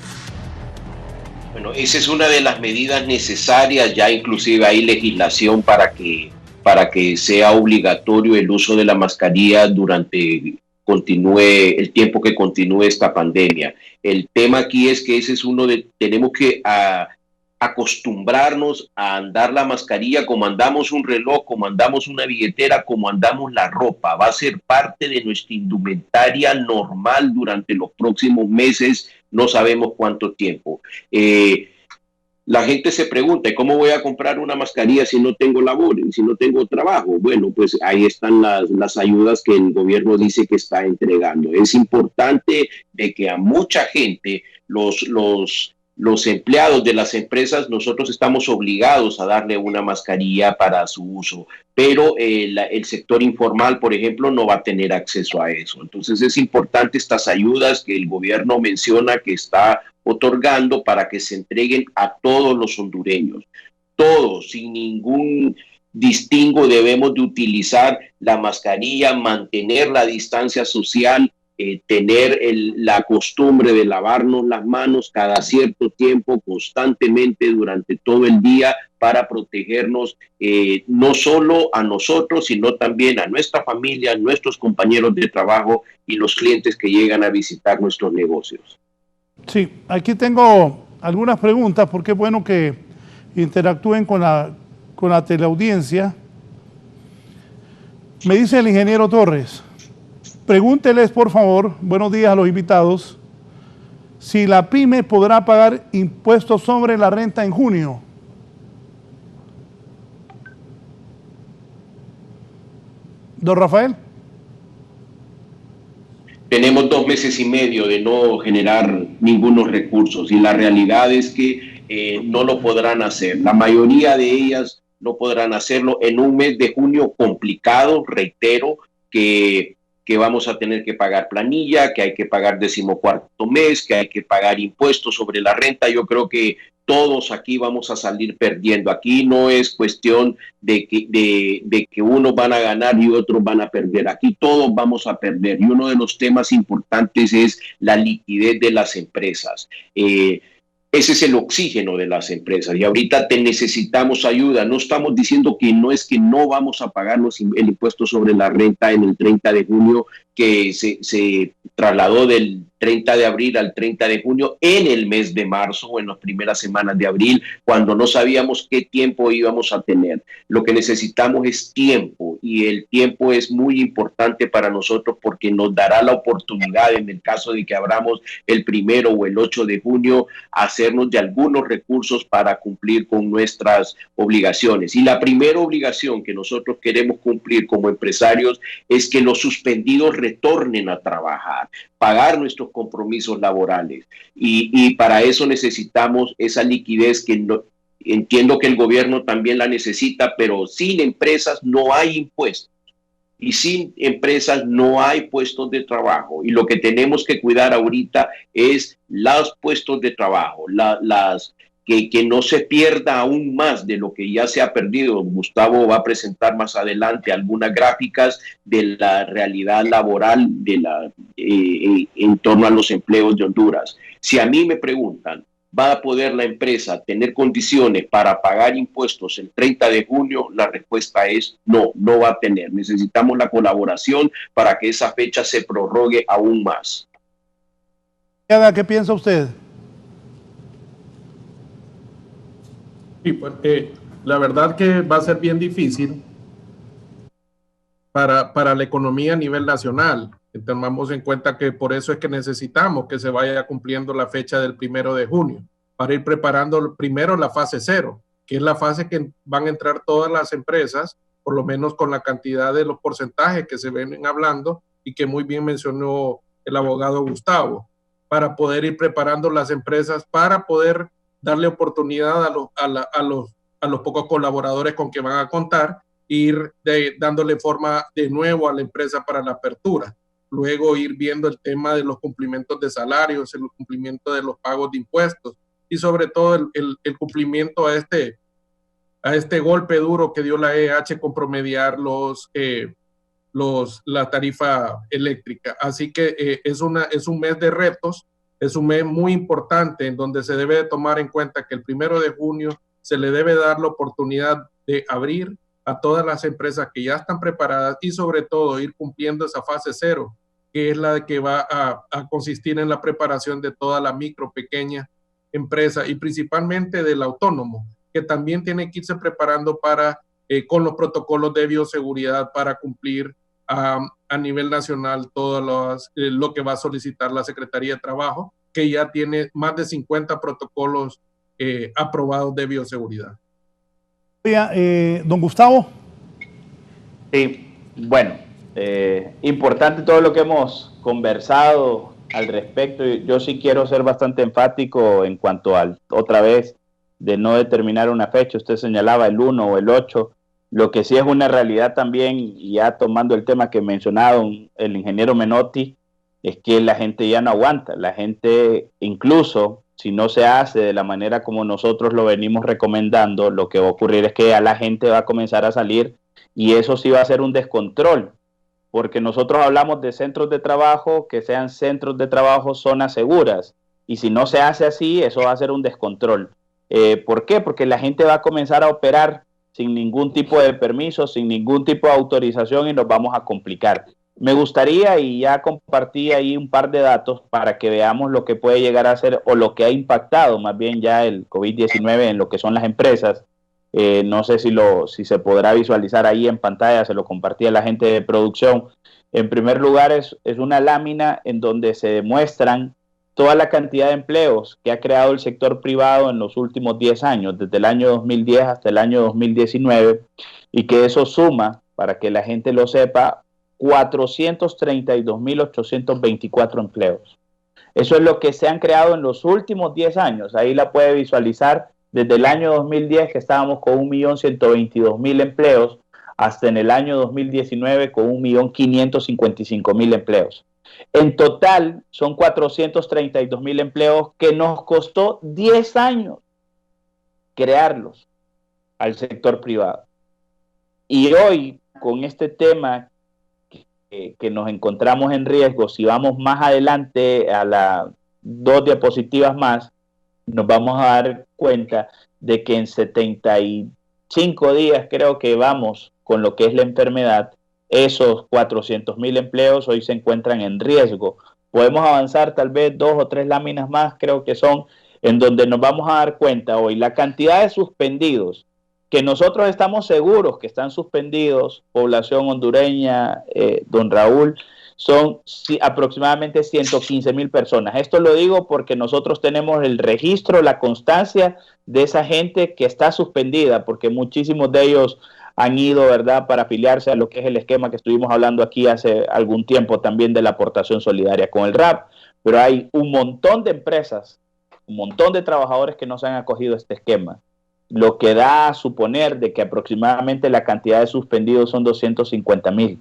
Bueno, esa es una de las medidas necesarias, ya inclusive hay legislación para que sea obligatorio el uso de la mascarilla durante el tiempo que continúe esta pandemia. El tema aquí es que ese es tenemos que acostumbrarnos a andar la mascarilla como andamos un reloj, como andamos una billetera, como andamos la ropa. Va a ser parte de nuestra indumentaria normal durante los próximos meses, no sabemos cuánto tiempo. La gente se pregunta, ¿cómo voy a comprar una mascarilla si no tengo labores, si no tengo trabajo? Bueno, pues ahí están las ayudas que el gobierno dice que está entregando. Es importante de que a mucha gente, los empleados de las empresas, nosotros estamos obligados a darle una mascarilla para su uso, pero el sector informal, por ejemplo, no va a tener acceso a eso. Entonces es importante estas ayudas que el gobierno menciona que está otorgando para que se entreguen a todos los hondureños. Todos, sin ningún distingo, debemos de utilizar la mascarilla, mantener la distancia social, tener la costumbre de lavarnos las manos cada cierto tiempo, constantemente durante todo el día, para protegernos no solo a nosotros, sino también a nuestra familia, nuestros compañeros de trabajo y los clientes que llegan a visitar nuestros negocios. Sí, aquí tengo algunas preguntas porque es bueno que interactúen con la teleaudiencia. Me dice el ingeniero Torres, pregúnteles por favor, buenos días a los invitados, si la pyme podrá pagar impuestos sobre la renta en junio. Don Rafael. Tenemos 2 meses y medio de no generar ningunos recursos y la realidad es que no lo podrán hacer. La mayoría de ellas no podrán hacerlo en un mes de junio complicado, reitero, que vamos a tener que pagar planilla, que hay que pagar 14º mes, que hay que pagar impuestos sobre la renta. Yo creo que todos aquí vamos a salir perdiendo. Aquí no es cuestión de que unos van a ganar y otros van a perder. Aquí todos vamos a perder. Y uno de los temas importantes es la liquidez de las empresas. Ese es el oxígeno de las empresas y ahorita necesitamos ayuda. No estamos diciendo que no vamos a pagar el impuesto sobre la renta en el 30 de junio, que se trasladó del 30 de abril al 30 de junio en el mes de marzo o en las primeras semanas de abril, cuando no sabíamos qué tiempo íbamos a tener. Lo que necesitamos es tiempo y el tiempo es muy importante para nosotros porque nos dará la oportunidad, en el caso de que abramos el 1 o el 8 de junio, hacernos de algunos recursos para cumplir con nuestras obligaciones. Y la primera obligación que nosotros queremos cumplir como empresarios es que los suspendidos retornen a trabajar, pagar nuestros compromisos laborales y para eso necesitamos esa liquidez que entiendo que el gobierno también la necesita, pero sin empresas no hay impuestos y sin empresas no hay puestos de trabajo y lo que tenemos que cuidar ahorita es los puestos de trabajo, que no se pierda aún más de lo que ya se ha perdido. Gustavo va a presentar más adelante algunas gráficas de la realidad laboral en torno a los empleos de Honduras. Si a mí me preguntan, ¿va a poder la empresa tener condiciones para pagar impuestos el 30 de junio? La respuesta es no, no va a tener. Necesitamos la colaboración para que esa fecha se prorrogue aún más. ¿Qué piensa usted? Sí, pues, la verdad que va a ser bien difícil para la economía a nivel nacional. Tomamos en cuenta que por eso es que necesitamos que se vaya cumpliendo la fecha del 1 de junio, para ir preparando primero la fase 0, que es la fase que van a entrar todas las empresas, por lo menos con la cantidad de los porcentajes que se vienen hablando y que muy bien mencionó el abogado Gustavo, para poder ir preparando las empresas, para poder darle oportunidad a los pocos colaboradores con que van a contar, ir dándole forma de nuevo a la empresa para la apertura. Luego ir viendo el tema de los cumplimientos de salarios, el cumplimiento de los pagos de impuestos y sobre todo el cumplimiento a este golpe duro que dio la EH con promediar la tarifa eléctrica. Así que es un mes de retos. Es un mes muy importante en donde se debe de tomar en cuenta que el 1 de junio se le debe dar la oportunidad de abrir a todas las empresas que ya están preparadas y sobre todo ir cumpliendo esa fase 0, que es la que va a consistir en la preparación de toda la micro, pequeña empresa y principalmente del autónomo, que también tiene que irse preparando con los protocolos de bioseguridad para cumplir a nivel nacional todo lo que va a solicitar la Secretaría de Trabajo, que ya tiene más de 50 protocolos aprobados de bioseguridad. Don Gustavo. Sí, bueno, importante todo lo que hemos conversado al respecto. Yo sí quiero ser bastante enfático en cuanto otra vez, de no determinar una fecha. Usted señalaba el 1 o el 8. Lo que sí es una realidad también, y ya tomando el tema que mencionaba el ingeniero Menotti, es que la gente ya no aguanta. La gente, incluso si no se hace de la manera como nosotros lo venimos recomendando, lo que va a ocurrir es que ya la gente va a comenzar a salir y eso sí va a ser un descontrol. porque nosotros hablamos de centros de trabajo, que sean centros de trabajo, zonas seguras, y si no se hace así, eso va a ser un descontrol. ¿Por qué? Porque la gente va a comenzar a operar sin ningún tipo de permiso, sin ningún tipo de autorización y nos vamos a complicar. Me gustaría, y ya compartí ahí un par de datos para que veamos lo que puede llegar a ser o lo que ha impactado más bien ya el COVID-19 en lo que son las empresas. No sé si se podrá visualizar ahí en pantalla, se lo compartí a la gente de producción. En primer lugar, es una lámina en donde se demuestran toda la cantidad de empleos que ha creado el sector privado en los últimos 10 años, desde el año 2010 hasta el año 2019, y que eso suma, para que la gente lo sepa, 432.824 empleos. Eso es lo que se han creado en los últimos 10 años. Ahí la puede visualizar desde el año 2010, que estábamos con 1.122.000 empleos, hasta en el año 2019 con 1.555.000 empleos. En total son 432.000 empleos que nos costó 10 años crearlos al sector privado. Y hoy, con este tema que nos encontramos en riesgo, si vamos más adelante a las 2 diapositivas más, nos vamos a dar cuenta de que en 75 días creo que vamos con lo que es la enfermedad, esos 400.000 empleos hoy se encuentran en riesgo. Podemos avanzar tal vez 2 o 3 láminas más, creo que son, en donde nos vamos a dar cuenta hoy la cantidad de suspendidos, que nosotros estamos seguros que están suspendidos, población hondureña, don Raúl, son aproximadamente 115.000 personas. Esto lo digo porque nosotros tenemos el registro, la constancia de esa gente que está suspendida, porque muchísimos de ellos han ido, ¿verdad?, para afiliarse a lo que es el esquema que estuvimos hablando aquí hace algún tiempo también de la aportación solidaria con el RAP, pero hay un montón de empresas, un montón de trabajadores que no se han acogido a este esquema, lo que da a suponer de que aproximadamente la cantidad de suspendidos son 250.000.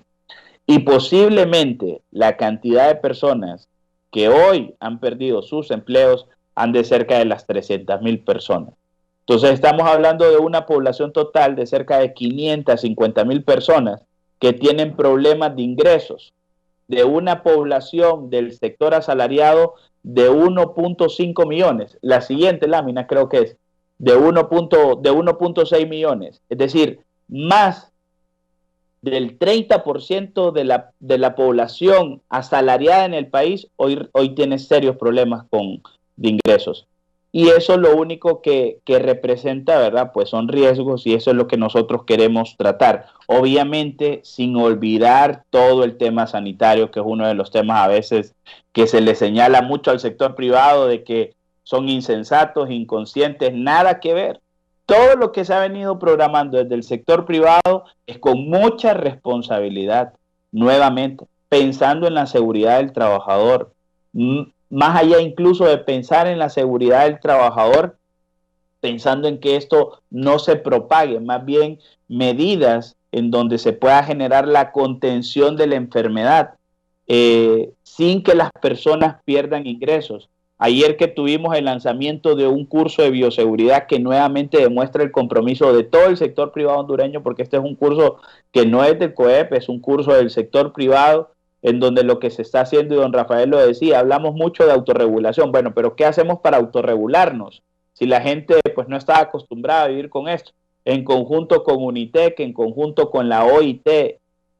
Y posiblemente la cantidad de personas que hoy han perdido sus empleos han de cerca de las 300.000 personas. Entonces estamos hablando de una población total de cerca de 550.000 personas que tienen problemas de ingresos, de una población del sector asalariado de 1.5 millones. La siguiente lámina creo que es de 1.6 millones. Es decir, más del 30% de la población asalariada en el país hoy tiene serios problemas de ingresos. Y eso lo único que representa, ¿verdad?, pues son riesgos, y eso es lo que nosotros queremos tratar. Obviamente, sin olvidar todo el tema sanitario, que es uno de los temas a veces que se le señala mucho al sector privado de que son insensatos, inconscientes, nada que ver. Todo lo que se ha venido programando desde el sector privado es con mucha responsabilidad, nuevamente, pensando en la seguridad del trabajador. Más allá incluso de pensar en la seguridad del trabajador, pensando en que esto no se propague, más bien medidas en donde se pueda generar la contención de la enfermedad, sin que las personas pierdan ingresos. Ayer que tuvimos el lanzamiento de un curso de bioseguridad que nuevamente demuestra el compromiso de todo el sector privado hondureño, porque este es un curso que no es del COEP, es un curso del sector privado, en donde lo que se está haciendo, y don Rafael lo decía, hablamos mucho de autorregulación. Bueno, pero ¿qué hacemos para autorregularnos? Si la gente pues no está acostumbrada a vivir con esto, en conjunto con UNITEC, en conjunto con la OIT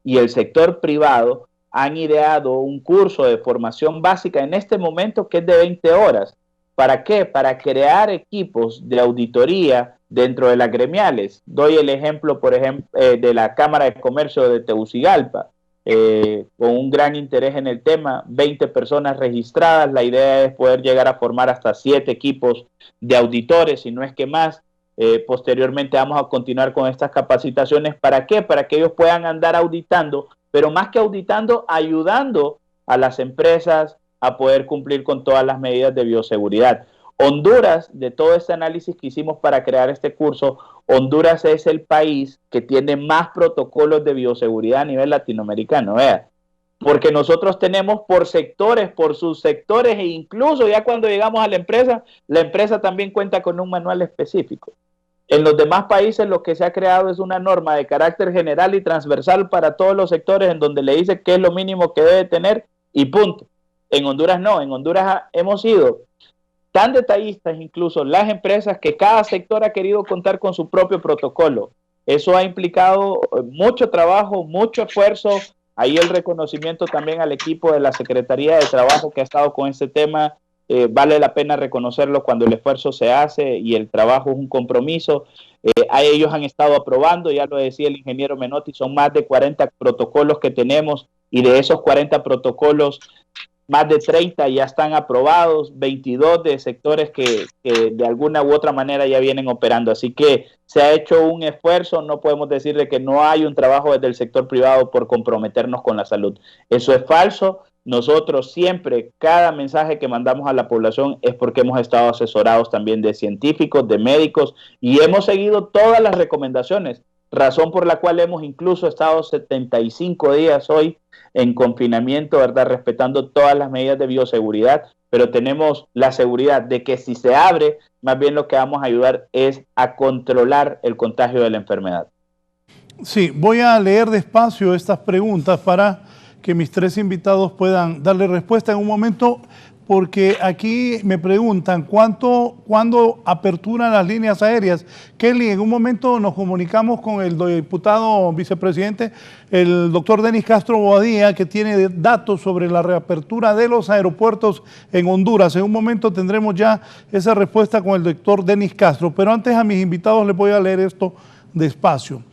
y el sector privado, han ideado un curso de formación básica en este momento que es de 20 horas. ¿Para qué? Para crear equipos de auditoría dentro de las gremiales. Doy el ejemplo, por ejemplo, de la Cámara de Comercio de Tegucigalpa, con un gran interés en el tema, 20 personas registradas. La idea es poder llegar a formar hasta 7 equipos de auditores, si no es que más. Posteriormente vamos a continuar con estas capacitaciones. ¿Para qué? Para que ellos puedan andar auditando, pero más que auditando, ayudando a las empresas a poder cumplir con todas las medidas de bioseguridad. Honduras, de todo este análisis que hicimos para crear este curso, Honduras es el país que tiene más protocolos de bioseguridad a nivel latinoamericano, vea, porque nosotros tenemos por sectores, por subsectores, e incluso ya cuando llegamos a la empresa también cuenta con un manual específico. En los demás países lo que se ha creado es una norma de carácter general y transversal para todos los sectores en donde le dice qué es lo mínimo que debe tener y punto. En Honduras no, en Honduras hemos sido tan detallistas incluso las empresas que cada sector ha querido contar con su propio protocolo. Eso ha implicado mucho trabajo, mucho esfuerzo. Ahí el reconocimiento también al equipo de la Secretaría de Trabajo que ha estado con este tema. Vale la pena reconocerlo cuando el esfuerzo se hace y el trabajo es un compromiso. A ellos han estado aprobando, ya lo decía el ingeniero Menotti, son más de 40 protocolos que tenemos y de esos 40 protocolos, más de 30 ya están aprobados, 22 de sectores que de alguna u otra manera ya vienen operando. Así que se ha hecho un esfuerzo, no podemos decir de que no hay un trabajo desde el sector privado por comprometernos con la salud. Eso es falso. Nosotros siempre, cada mensaje que mandamos a la población es porque hemos estado asesorados también de científicos, de médicos y hemos seguido todas las recomendaciones, razón por la cual hemos incluso estado 75 días hoy en confinamiento, ¿verdad? Respetando todas las medidas de bioseguridad, pero tenemos la seguridad de que si se abre, más bien lo que vamos a ayudar es a controlar el contagio de la enfermedad. Sí, voy a leer despacio estas preguntas para que mis tres invitados puedan darle respuesta en un momento, porque aquí me preguntan ¿cuándo aperturan las líneas aéreas? Kelly, en un momento nos comunicamos con el diputado vicepresidente, el doctor Denis Castro Bobadilla, que tiene datos sobre la reapertura de los aeropuertos en Honduras. En un momento tendremos ya esa respuesta con el doctor Denis Castro, pero antes a mis invitados les voy a leer esto despacio.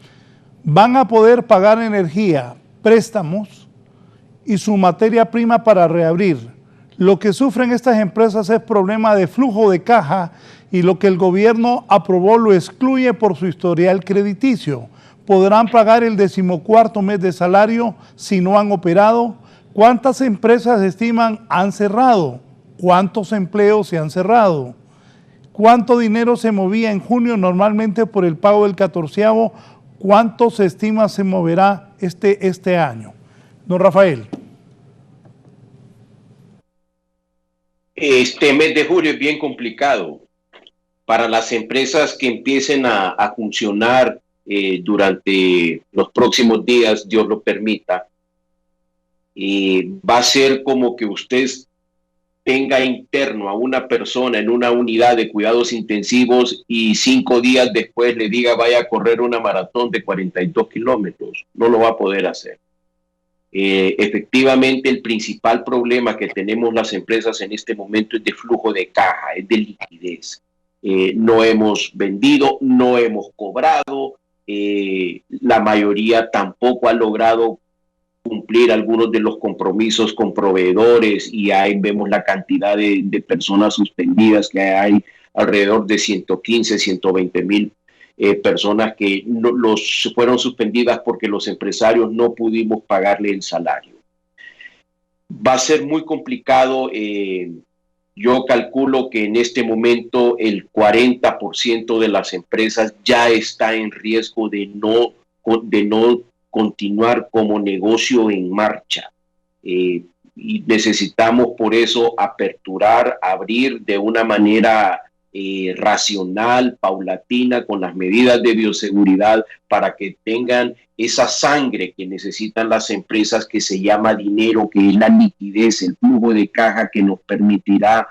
Van a poder pagar energía, préstamos y su materia prima para reabrir. Lo que sufren estas empresas es problema de flujo de caja y lo que el gobierno aprobó lo excluye por su historial crediticio. Podrán pagar el 14º mes de salario si no han operado. ¿Cuántas empresas estiman han cerrado? ¿Cuántos empleos se han cerrado? ¿Cuánto dinero se movía en junio normalmente por el pago del 14º? ¿Cuánto se estima se moverá este año? Don Rafael. Este mes de julio es bien complicado para las empresas que empiecen a funcionar durante los próximos días, Dios lo permita. Va a ser como que usted tenga interno a una persona en una unidad de cuidados intensivos y 5 días después le diga vaya a correr una maratón de 42 kilómetros. No lo va a poder hacer. Efectivamente, el principal problema que tenemos las empresas en este momento es de flujo de caja, es de liquidez. No hemos vendido, no hemos cobrado, la mayoría tampoco ha logrado cumplir algunos de los compromisos con proveedores y ahí vemos la cantidad de personas suspendidas que hay, alrededor de 115, 120 mil personas que fueron suspendidas porque los empresarios no pudimos pagarle el salario. Va a ser muy complicado. Yo calculo que en este momento el 40% de las empresas ya está en riesgo de no continuar como negocio en marcha. Y necesitamos por eso aperturar, abrir de una manera racional, paulatina, con las medidas de bioseguridad para que tengan esa sangre que necesitan las empresas, que se llama dinero, que es la liquidez, el flujo de caja que nos permitirá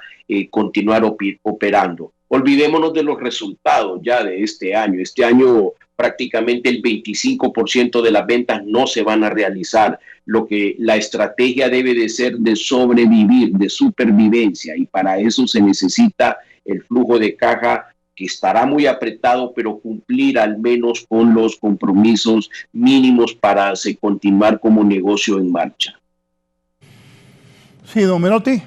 continuar operando. Olvidémonos de los resultados ya de este año. Este año prácticamente el 25% de las ventas no se van a realizar. Lo que la estrategia debe de ser de sobrevivir, de supervivencia, y para eso se necesita el flujo de caja, que estará muy apretado, pero cumplir al menos con los compromisos mínimos para continuar como negocio en marcha. Sí, don Menotti.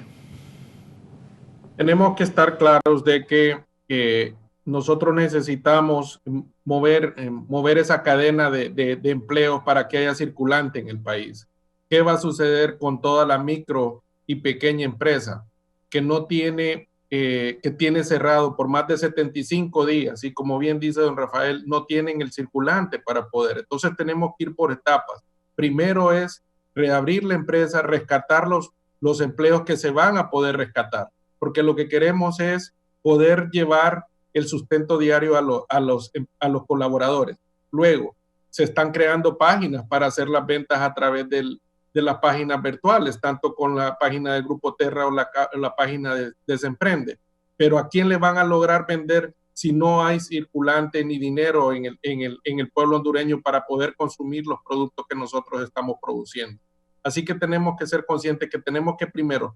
Tenemos que estar claros de que nosotros necesitamos mover esa cadena de empleos para que haya circulante en el país. ¿Qué va a suceder con toda la micro y pequeña empresa que no tiene que tiene cerrado por más de 75 días y, como bien dice don Rafael, no tienen el circulante para poder? Entonces tenemos que ir por etapas. Primero es reabrir la empresa, rescatar los empleos que se van a poder rescatar, porque lo que queremos es poder llevar el sustento diario a los colaboradores. Luego, se están creando páginas para hacer las ventas a través de las páginas virtuales, tanto con la página del Grupo Terra o la página de Desemprende. Pero ¿a quién le van a lograr vender si no hay circulante ni dinero en el pueblo hondureño para poder consumir los productos que nosotros estamos produciendo? Así que tenemos que ser conscientes que tenemos que primero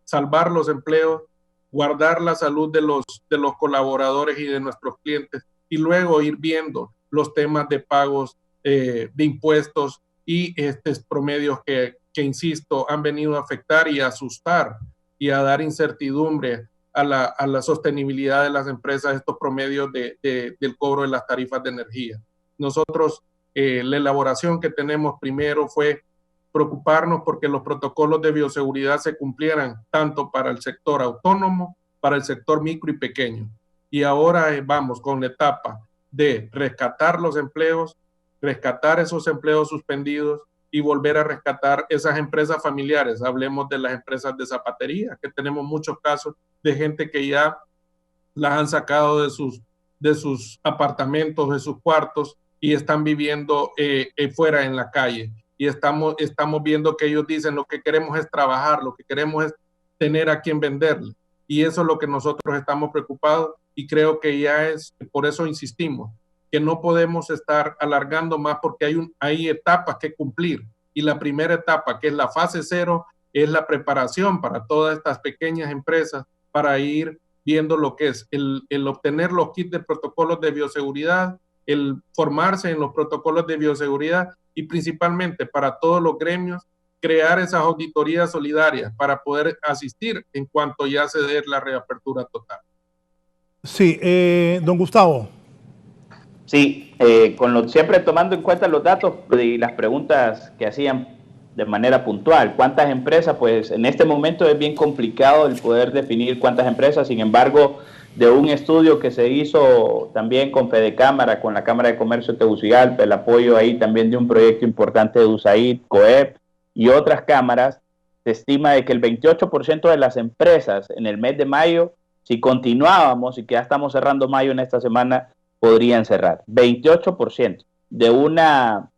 salvar los empleos, guardar la salud de los colaboradores y de nuestros clientes, y luego ir viendo los temas de pagos de impuestos y estos promedios que, insisto, han venido a afectar y a asustar y a dar incertidumbre a la sostenibilidad de las empresas, estos promedios del cobro de las tarifas de energía. Nosotros, la elaboración que tenemos primero fue preocuparnos porque los protocolos de bioseguridad se cumplieran tanto para el sector autónomo, para el sector micro y pequeño. Y ahora vamos con la etapa de rescatar los empleos, rescatar esos empleos suspendidos y volver a rescatar esas empresas familiares. Hablemos de las empresas de zapatería, que tenemos muchos casos de gente que ya las han sacado de sus apartamentos, de sus cuartos, y están viviendo fuera en la calle. Y estamos viendo que ellos dicen: lo que queremos es trabajar, lo que queremos es tener a quien venderle. Y eso es lo que nosotros estamos preocupados, y creo que por eso insistimos, que no podemos estar alargando más, porque hay etapas que cumplir. Y la primera etapa, que es la fase 0, es la preparación para todas estas pequeñas empresas para ir viendo lo que es el obtener los kits de protocolos de bioseguridad, el formarse en los protocolos de bioseguridad, y principalmente para todos los gremios, crear esas auditorías solidarias para poder asistir en cuanto ya se dé la reapertura total. Sí, don Gustavo. Sí, siempre tomando en cuenta los datos y las preguntas que hacían de manera puntual. ¿Cuántas empresas? Pues en este momento es bien complicado el poder definir cuántas empresas. Sin embargo, de un estudio que se hizo también con Fedecámara, con la Cámara de Comercio de Tegucigalpa, el apoyo ahí también de un proyecto importante de USAID, COEP y otras cámaras, se estima de que el 28% de las empresas en el mes de mayo, si continuábamos y que ya estamos cerrando mayo en esta semana, podrían cerrar. 28% de una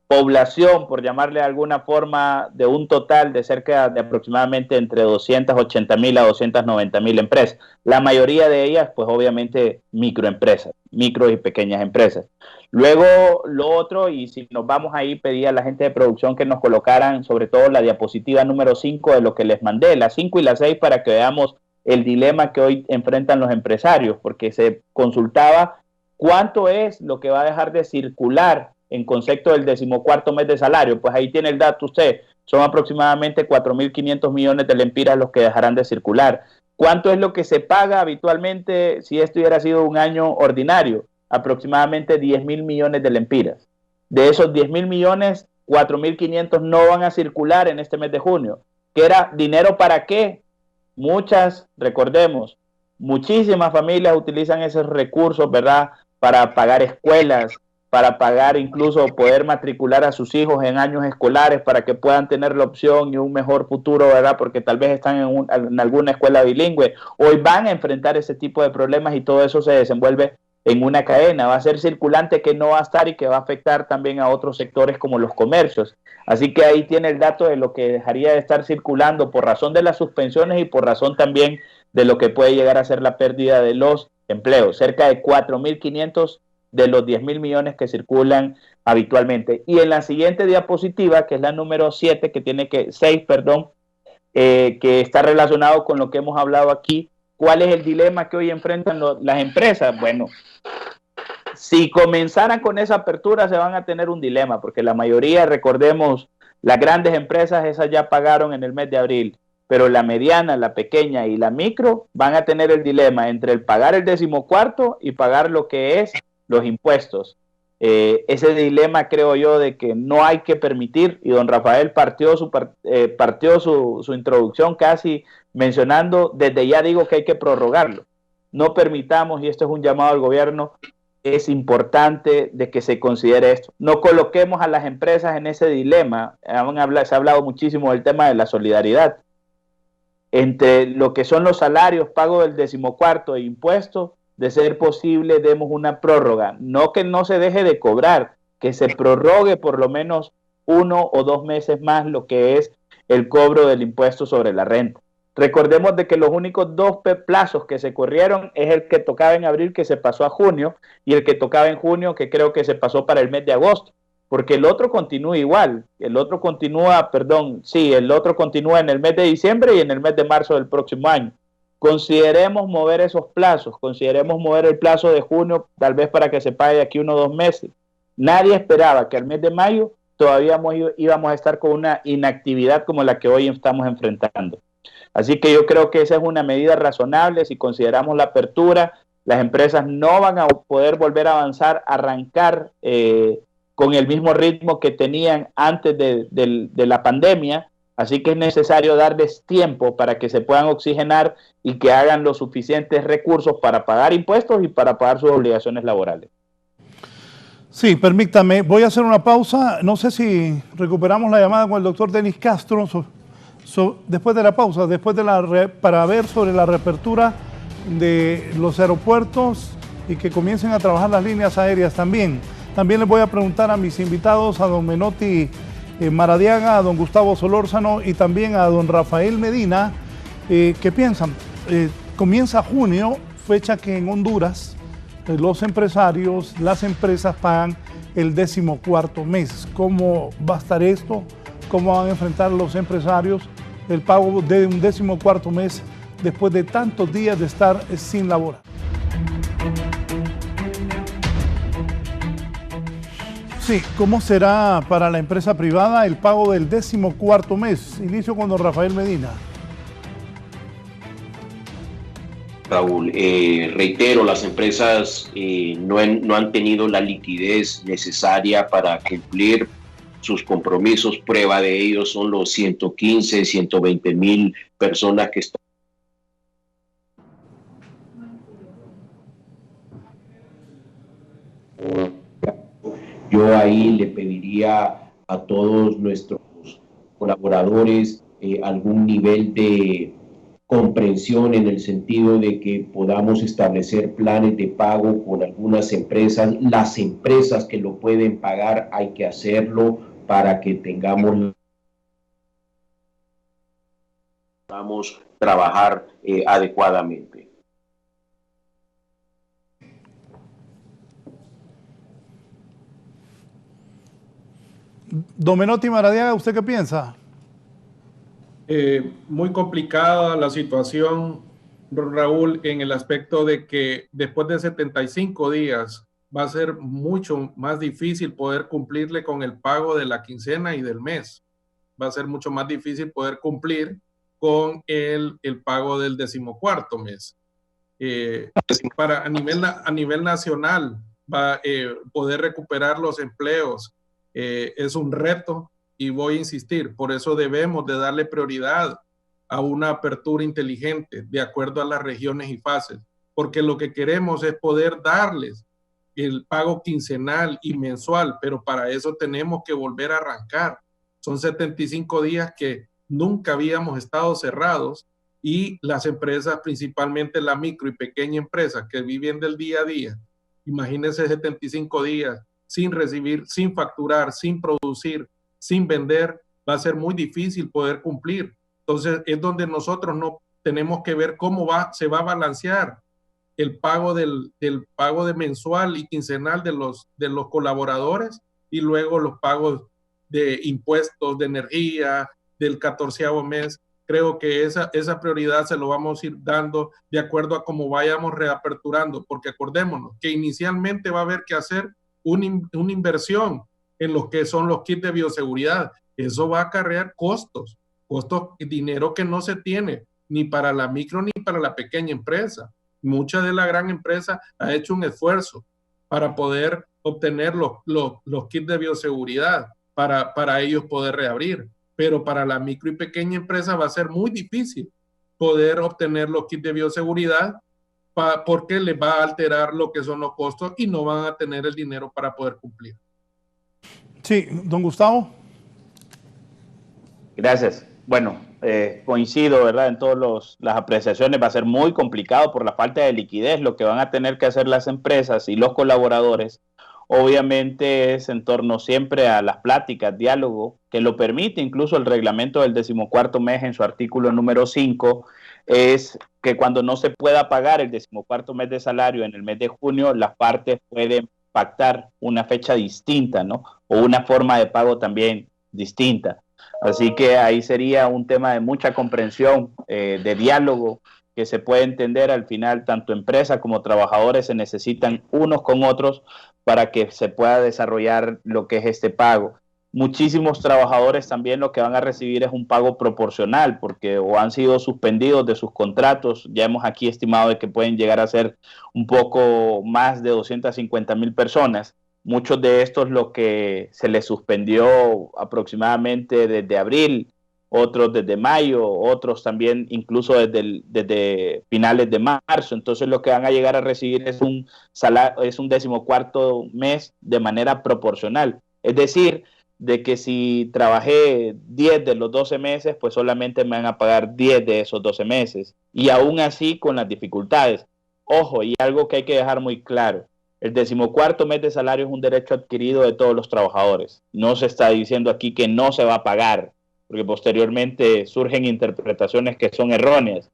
población, por llamarle de alguna forma, de un total de cerca de aproximadamente entre 280,000 a 290,000 empresas. La mayoría de ellas, pues obviamente microempresas, micro y pequeñas empresas. Luego, lo otro, y si nos vamos ahí, pedí a la gente de producción que nos colocaran sobre todo la diapositiva número 5 de lo que les mandé, la 5 y la 6, para que veamos el dilema que hoy enfrentan los empresarios, porque se consultaba cuánto es lo que va a dejar de circular en concepto del 14º mes de salario. Pues ahí tiene el dato usted, son aproximadamente 4.500 millones de lempiras los que dejarán de circular. ¿Cuánto es lo que se paga habitualmente si esto hubiera sido un año ordinario? Aproximadamente 10.000 millones de lempiras. De esos 10.000 millones, 4.500 no van a circular en este mes de junio. ¿Qué era dinero para qué? Recordemos, muchísimas familias utilizan esos recursos, ¿verdad?, para pagar escuelas, para pagar incluso poder matricular a sus hijos en años escolares para que puedan tener la opción y un mejor futuro, ¿verdad? Porque tal vez están en alguna escuela bilingüe. Hoy van a enfrentar ese tipo de problemas y todo eso se desenvuelve en una cadena. Va a ser circulante que no va a estar y que va a afectar también a otros sectores como los comercios. Así que ahí tiene el dato de lo que dejaría de estar circulando por razón de las suspensiones y por razón también de lo que puede llegar a ser la pérdida de los empleos. Cerca de 4.500 de los 10.000 millones que circulan habitualmente. Y en la siguiente diapositiva, que es la número 7, que está relacionado con lo que hemos hablado aquí, ¿cuál es el dilema que hoy enfrentan las empresas? Bueno, si comenzaran con esa apertura se van a tener un dilema, porque la mayoría, recordemos, las grandes empresas, esas ya pagaron en el mes de abril, pero la mediana, la pequeña y la micro van a tener el dilema entre el pagar el 14º y pagar lo que es los impuestos. Ese dilema, creo yo, de que no hay que permitir, y don Rafael partió su introducción casi mencionando, desde ya digo que hay que prorrogarlo. No permitamos, y esto es un llamado al gobierno, es importante de que se considere esto. No coloquemos a las empresas en ese dilema. Se ha hablado muchísimo del tema de la solidaridad. Entre lo que son los salarios, pago del 14º e impuestos, de ser posible, demos una prórroga. No que no se deje de cobrar, que se prorrogue por lo menos 1 o 2 meses más lo que es el cobro del impuesto sobre la renta. Recordemos de que los únicos 2 plazos que se corrieron es el que tocaba en abril, que se pasó a junio, y el que tocaba en junio, que creo que se pasó para el mes de agosto, porque el otro continúa igual, el otro continúa en el mes de diciembre y en el mes de marzo del próximo año. Consideremos mover esos plazos, consideremos mover el plazo de junio, tal vez para que se pague de aquí 1 o 2 meses. Nadie esperaba que al mes de mayo todavía íbamos a estar con una inactividad como la que hoy estamos enfrentando. Así que yo creo que esa es una medida razonable. Si consideramos la apertura, las empresas no van a poder volver a avanzar, arrancar con el mismo ritmo que tenían antes de la pandemia. Así que es necesario darles tiempo para que se puedan oxigenar y que hagan los suficientes recursos para pagar impuestos y para pagar sus obligaciones laborales. Sí, permítame, voy a hacer una pausa. No sé si recuperamos la llamada con el doctor Denis Castro después de la pausa, para ver sobre la reapertura de los aeropuertos y que comiencen a trabajar las líneas aéreas también. También les voy a preguntar a mis invitados, a don Menotti Maradiaga, a don Gustavo Solórzano y también a don Rafael Medina, ¿qué piensan? Comienza junio, fecha que en Honduras los empresarios, las empresas pagan el 14º mes. ¿Cómo va a estar esto? ¿Cómo van a enfrentar los empresarios el pago de un 14º mes después de tantos días de estar sin laborar? Sí, ¿cómo será para la empresa privada el pago del 14º mes? Inicio con don Rafael Medina. Raúl, reitero, las empresas no han tenido la liquidez necesaria para cumplir sus compromisos. Prueba de ello son los 115, 120 mil personas que están. Yo ahí le pediría a todos nuestros colaboradores algún nivel de comprensión en el sentido de que podamos establecer planes de pago con algunas empresas. Las empresas que lo pueden pagar hay que hacerlo para que podamos trabajar adecuadamente. Don Menotti Maradiaga, ¿usted qué piensa? Muy complicada la situación, Raúl, en el aspecto de que después de 75 días va a ser mucho más difícil poder cumplirle con el pago de la quincena y del mes. Va a ser mucho más difícil poder cumplir con el pago del 14º mes. A nivel nacional, poder recuperar los empleos es un reto. Y voy a insistir, por eso debemos de darle prioridad a una apertura inteligente de acuerdo a las regiones y fases, porque lo que queremos es poder darles el pago quincenal y mensual, pero para eso tenemos que volver a arrancar. Son 75 días que nunca habíamos estado cerrados y las empresas, principalmente la micro y pequeña empresa que viven del día a día, imagínense 75 días sin recibir, sin facturar, sin producir, sin vender, va a ser muy difícil poder cumplir. Entonces es donde nosotros no tenemos que ver cómo se va a balancear el pago del pago de mensual y quincenal de los colaboradores y luego los pagos de impuestos, de energía, del 14º mes. Creo que esa prioridad se lo vamos a ir dando de acuerdo a cómo vayamos reaperturando, porque acordémonos que inicialmente va a haber que hacer una inversión en lo que son los kits de bioseguridad. Eso va a acarrear costos, dinero que no se tiene ni para la micro ni para la pequeña empresa. Mucha de la gran empresa ha hecho un esfuerzo para poder obtener los kits de bioseguridad para ellos poder reabrir, pero para la micro y pequeña empresa va a ser muy difícil poder obtener los kits de bioseguridad porque les va a alterar lo que son los costos y no van a tener el dinero para poder cumplir. Sí, don Gustavo. Gracias. bueno, coincido, ¿verdad? En todas las apreciaciones va a ser muy complicado por la falta de liquidez. Lo que van a tener que hacer las empresas y los colaboradores, obviamente, es en torno siempre a las pláticas, diálogo, que lo permite incluso el reglamento del 14º mes en su artículo número 5, es que cuando no se pueda pagar el 14º mes de salario en el mes de junio, las partes pueden pactar una fecha distinta, ¿no? O una forma de pago también distinta. Así que ahí sería un tema de mucha comprensión, de diálogo, que se puede entender. Al final tanto empresa como trabajadores se necesitan unos con otros para que se pueda desarrollar lo que es este pago. Muchísimos trabajadores también lo que van a recibir es un pago proporcional, porque o han sido suspendidos de sus contratos. Ya hemos aquí estimado de que pueden llegar a ser un poco más de 250,000 personas. Muchos de estos lo que se les suspendió aproximadamente desde abril, otros desde mayo, otros también incluso desde finales de marzo. Entonces lo que van a llegar a recibir es un 14º mes de manera proporcional. Es decir, de que si trabajé 10 de los 12 meses, pues solamente me van a pagar 10 de esos 12 meses. Y aún así con las dificultades. Ojo, y algo que hay que dejar muy claro. El 14º mes de salario es un derecho adquirido de todos los trabajadores. No se está diciendo aquí que no se va a pagar, porque posteriormente surgen interpretaciones que son erróneas.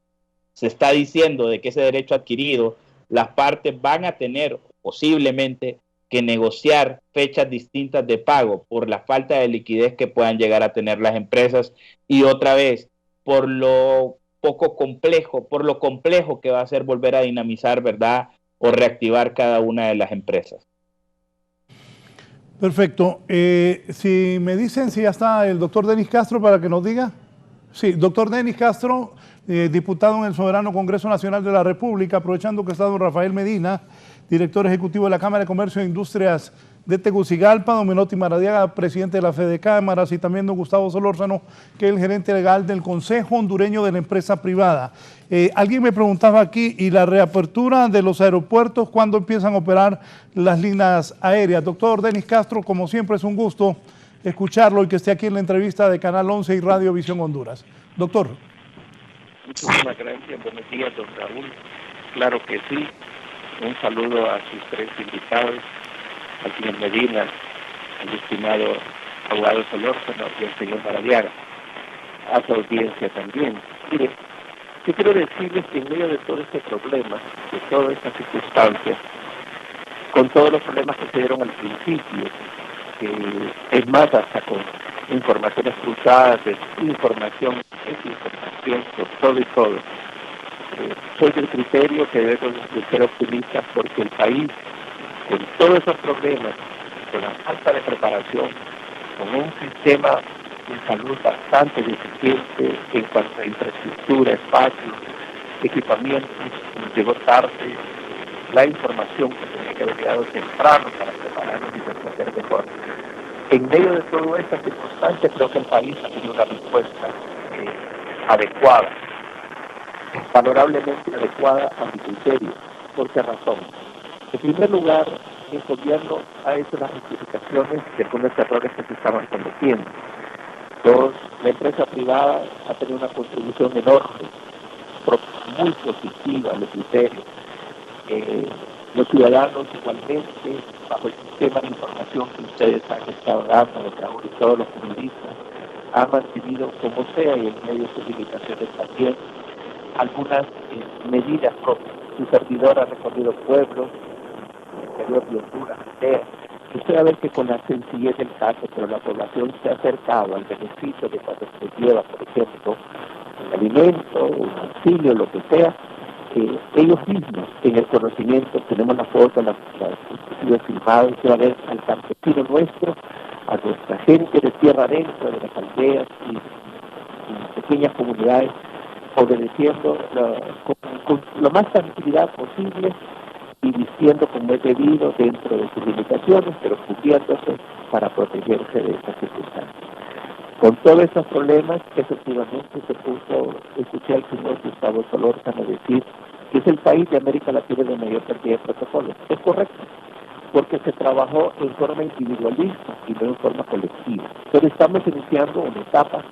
Se está diciendo de que ese derecho adquirido, las partes van a tener posiblemente que negociar fechas distintas de pago por la falta de liquidez que puedan llegar a tener las empresas, y otra vez, por lo poco complejo, por lo complejo que va a ser volver a dinamizar, ¿verdad?, o reactivar cada una de las empresas. Perfecto. Si me dicen si ya está el doctor Denis Castro para que nos diga. Sí, doctor Denis Castro, diputado en el Soberano Congreso Nacional de la República, aprovechando que está don Rafael Medina, director ejecutivo de la Cámara de Comercio e Industrias de Tegucigalpa, don Menotti Maradiaga, presidente de la Fede Cámaras, y también don Gustavo Solórzano, que es el gerente legal del Consejo Hondureño de la Empresa Privada. Alguien me preguntaba aquí, ¿y la reapertura de los aeropuertos, cuándo empiezan a operar las líneas aéreas? Doctor Denis Castro, como siempre es un gusto escucharlo y que esté aquí en la entrevista de Canal 11 y Radio Visión Honduras. Doctor. Muchísimas gracias, buenos días, don Raúl. Claro que sí, un saludo a sus tres invitados, al señor Medina, al estimado abogado Solórzano y al señor Maradiaga, a su audiencia también. Mire, yo quiero decirles que en medio de todo este problema, de todas estas circunstancias, con todos los problemas que se dieron al principio, es más, hasta con informaciones cruzadas, desinformación, por todo y todo, soy del criterio que debemos de ser optimistas, porque el país, con todos esos problemas, con la falta de preparación, con un sistema de salud bastante deficiente en cuanto a infraestructura, espacio, equipamientos, nos llegó tarde la información que tenía que haber llegado temprano para prepararnos y responder mejor. En medio de toda esta circunstancia, creo que el país ha tenido una respuesta adecuada, valorablemente adecuada a mi criterio. ¿Por qué razón? En primer lugar, el gobierno ha hecho las justificaciones de algunos errores que se estaban cometiendo. Dos, la empresa privada ha tenido una contribución enorme, muy positiva a los criterios. Los ciudadanos igualmente, bajo el sistema de información que ustedes han estado dando, y todos los periodistas, han mantenido, como sea, y en medio de sus limitaciones también, algunas medidas propias. Su servidor ha recorrido pueblos, el interior de Honduras, usted va a ver que con la sencillez del caso, pero la población se ha acercado al beneficio de cuando se lleva, por ejemplo, un alimento, un auxilio, lo que sea. Ellos mismos, en el conocimiento, tenemos la foto, las filmadas, se va a ver al campesino nuestro, a nuestra gente de tierra adentro, de las aldeas y pequeñas comunidades, obedeciendo con lo más tranquilidad posible y diciendo como es debido dentro de sus limitaciones, pero cubriéndose para protegerse de estas circunstancias. Con todos estos problemas, efectivamente escuché al señor Gustavo Solórzano decir que es el país de América Latina de mayor cantidad de protocolos. Es correcto, porque se trabajó en forma individualista y no en forma colectiva. Pero estamos iniciando una etapa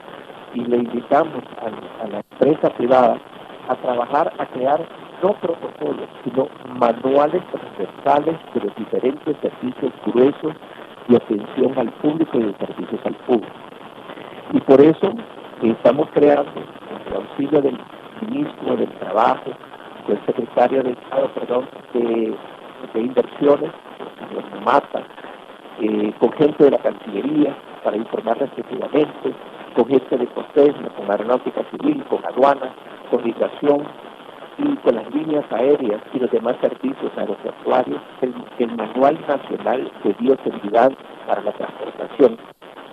y le invitamos a la empresa privada a trabajar, a crear no protocolos, sino manuales transversales de los diferentes servicios gruesos de atención al público y de servicios al público. Y por eso estamos creando, con el auxilio del ministro del Trabajo, del secretario de Estado, de Inversiones, el señor Mata, con gente de la Cancillería para informar respectivamente, con gente de COSESMA, con Aeronáutica Civil, con Aduanas, con Migración y con las líneas aéreas y los demás servicios aeroportuarios, el Manual Nacional de Bioseguridad para la Transportación,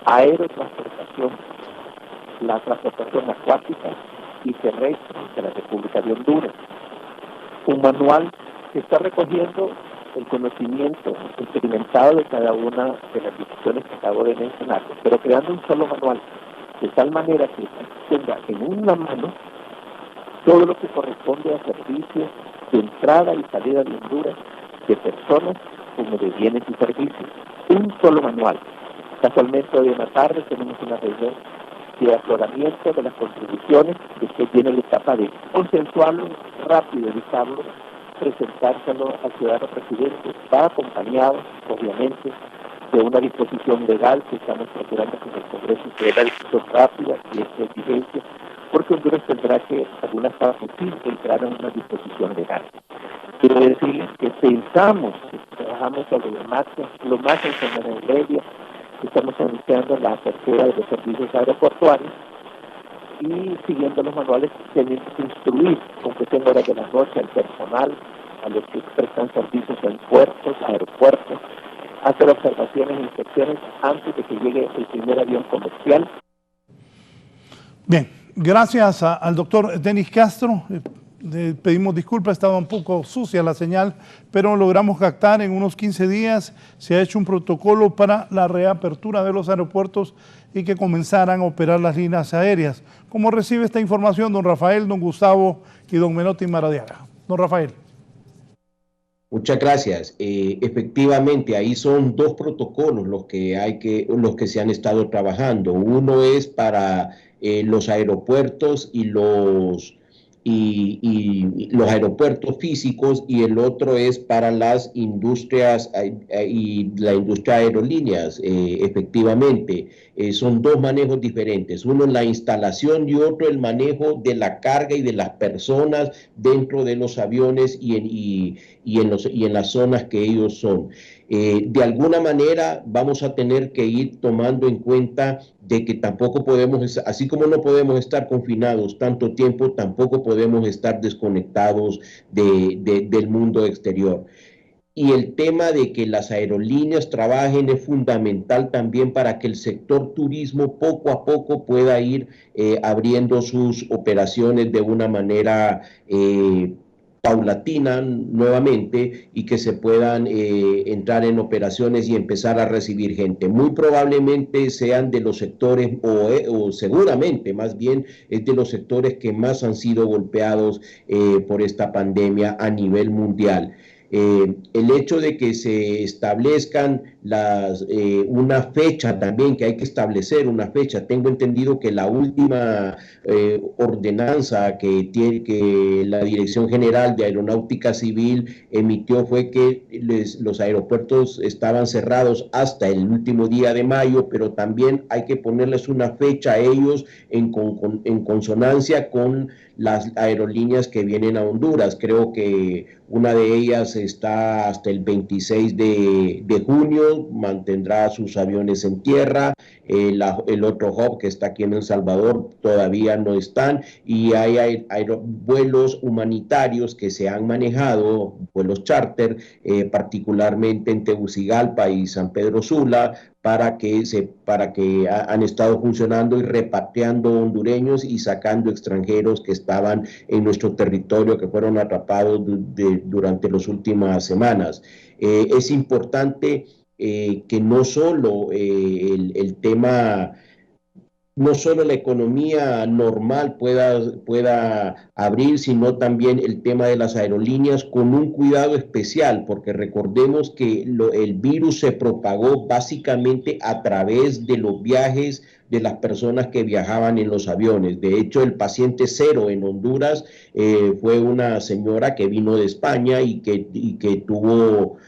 Aerotransportación, la transportación acuática y terrestre de la República de Honduras. Un manual que está recogiendo el conocimiento experimentado de cada una de las instituciones que acabo de mencionar, pero creando un solo manual, de tal manera que tenga en una mano todo lo que corresponde a servicios de entrada y salida de Honduras, de personas como de bienes y servicios. Un solo manual. Casualmente hoy en la tarde tenemos una reunión de afloramiento de las contribuciones, que tiene la etapa de consensuarlo, rápido editarlo, presentárselo al ciudadano presidente. Va acompañado, obviamente, de una disposición legal que estamos procurando que el Congreso se dé la discusión rápida y esta exigencia, porque Honduras tendrá que, algunas partes sí, entrar en una disposición legal. Quiero decirles que pensamos, que trabajamos sobre lo más en semana y media, estamos anunciando la apertura de los servicios aeroportuarios y siguiendo los manuales tenemos que instruir, aunque tenga horas de la noche, al personal, a los que prestan servicios en puertos, aeropuertos, hacer observaciones e inspecciones antes de que llegue el primer avión comercial. Bien, gracias al doctor Denis Castro. Le pedimos disculpas, estaba un poco sucia la señal, pero logramos captar en unos 15 días. Se ha hecho un protocolo para la reapertura de los aeropuertos y que comenzaran a operar las líneas aéreas. ¿Cómo recibe esta información don Rafael, don Gustavo y don Menotti Maradiaga? Don Rafael. Muchas gracias. Efectivamente, ahí son dos protocolos los que se han estado trabajando. Uno es para los aeropuertos y los aeropuertos físicos, y el otro es para las industrias y la industria de aerolíneas. Efectivamente, son dos manejos diferentes, uno la instalación y otro el manejo de la carga y de las personas dentro de los aviones y en las zonas que ellos son. De alguna manera vamos a tener que ir tomando en cuenta de que tampoco podemos, así como no podemos estar confinados tanto tiempo, tampoco podemos estar desconectados del mundo exterior. Y el tema de que las aerolíneas trabajen es fundamental también para que el sector turismo poco a poco pueda ir abriendo sus operaciones de una manera paulatina nuevamente, y que se puedan entrar en operaciones y empezar a recibir gente. Muy probablemente sean de los sectores, o seguramente más bien es de los sectores que más han sido golpeados por esta pandemia a nivel mundial. El hecho de que se establezcan una fecha también, que hay que establecer una fecha. Tengo entendido que la última ordenanza que la Dirección General de Aeronáutica Civil emitió fue que los aeropuertos estaban cerrados hasta el último día de mayo, pero también hay que ponerles una fecha a ellos en consonancia con las aerolíneas que vienen a Honduras. Creo que una de ellas está hasta el 26 de junio, mantendrá sus aviones en tierra. El otro hub que está aquí en El Salvador todavía no están, y hay vuelos humanitarios que se han manejado, vuelos charter, particularmente en Tegucigalpa y San Pedro Sula, para que han estado funcionando y repatriando hondureños y sacando extranjeros que estaban en nuestro territorio, que fueron atrapados durante las últimas semanas. Es importante que no solo el tema no solo la economía normal pueda abrir, sino también el tema de las aerolíneas con un cuidado especial, porque recordemos que el virus se propagó básicamente a través de los viajes de las personas que viajaban en los aviones. De hecho, el paciente cero en Honduras fue una señora que vino de España y que tuvo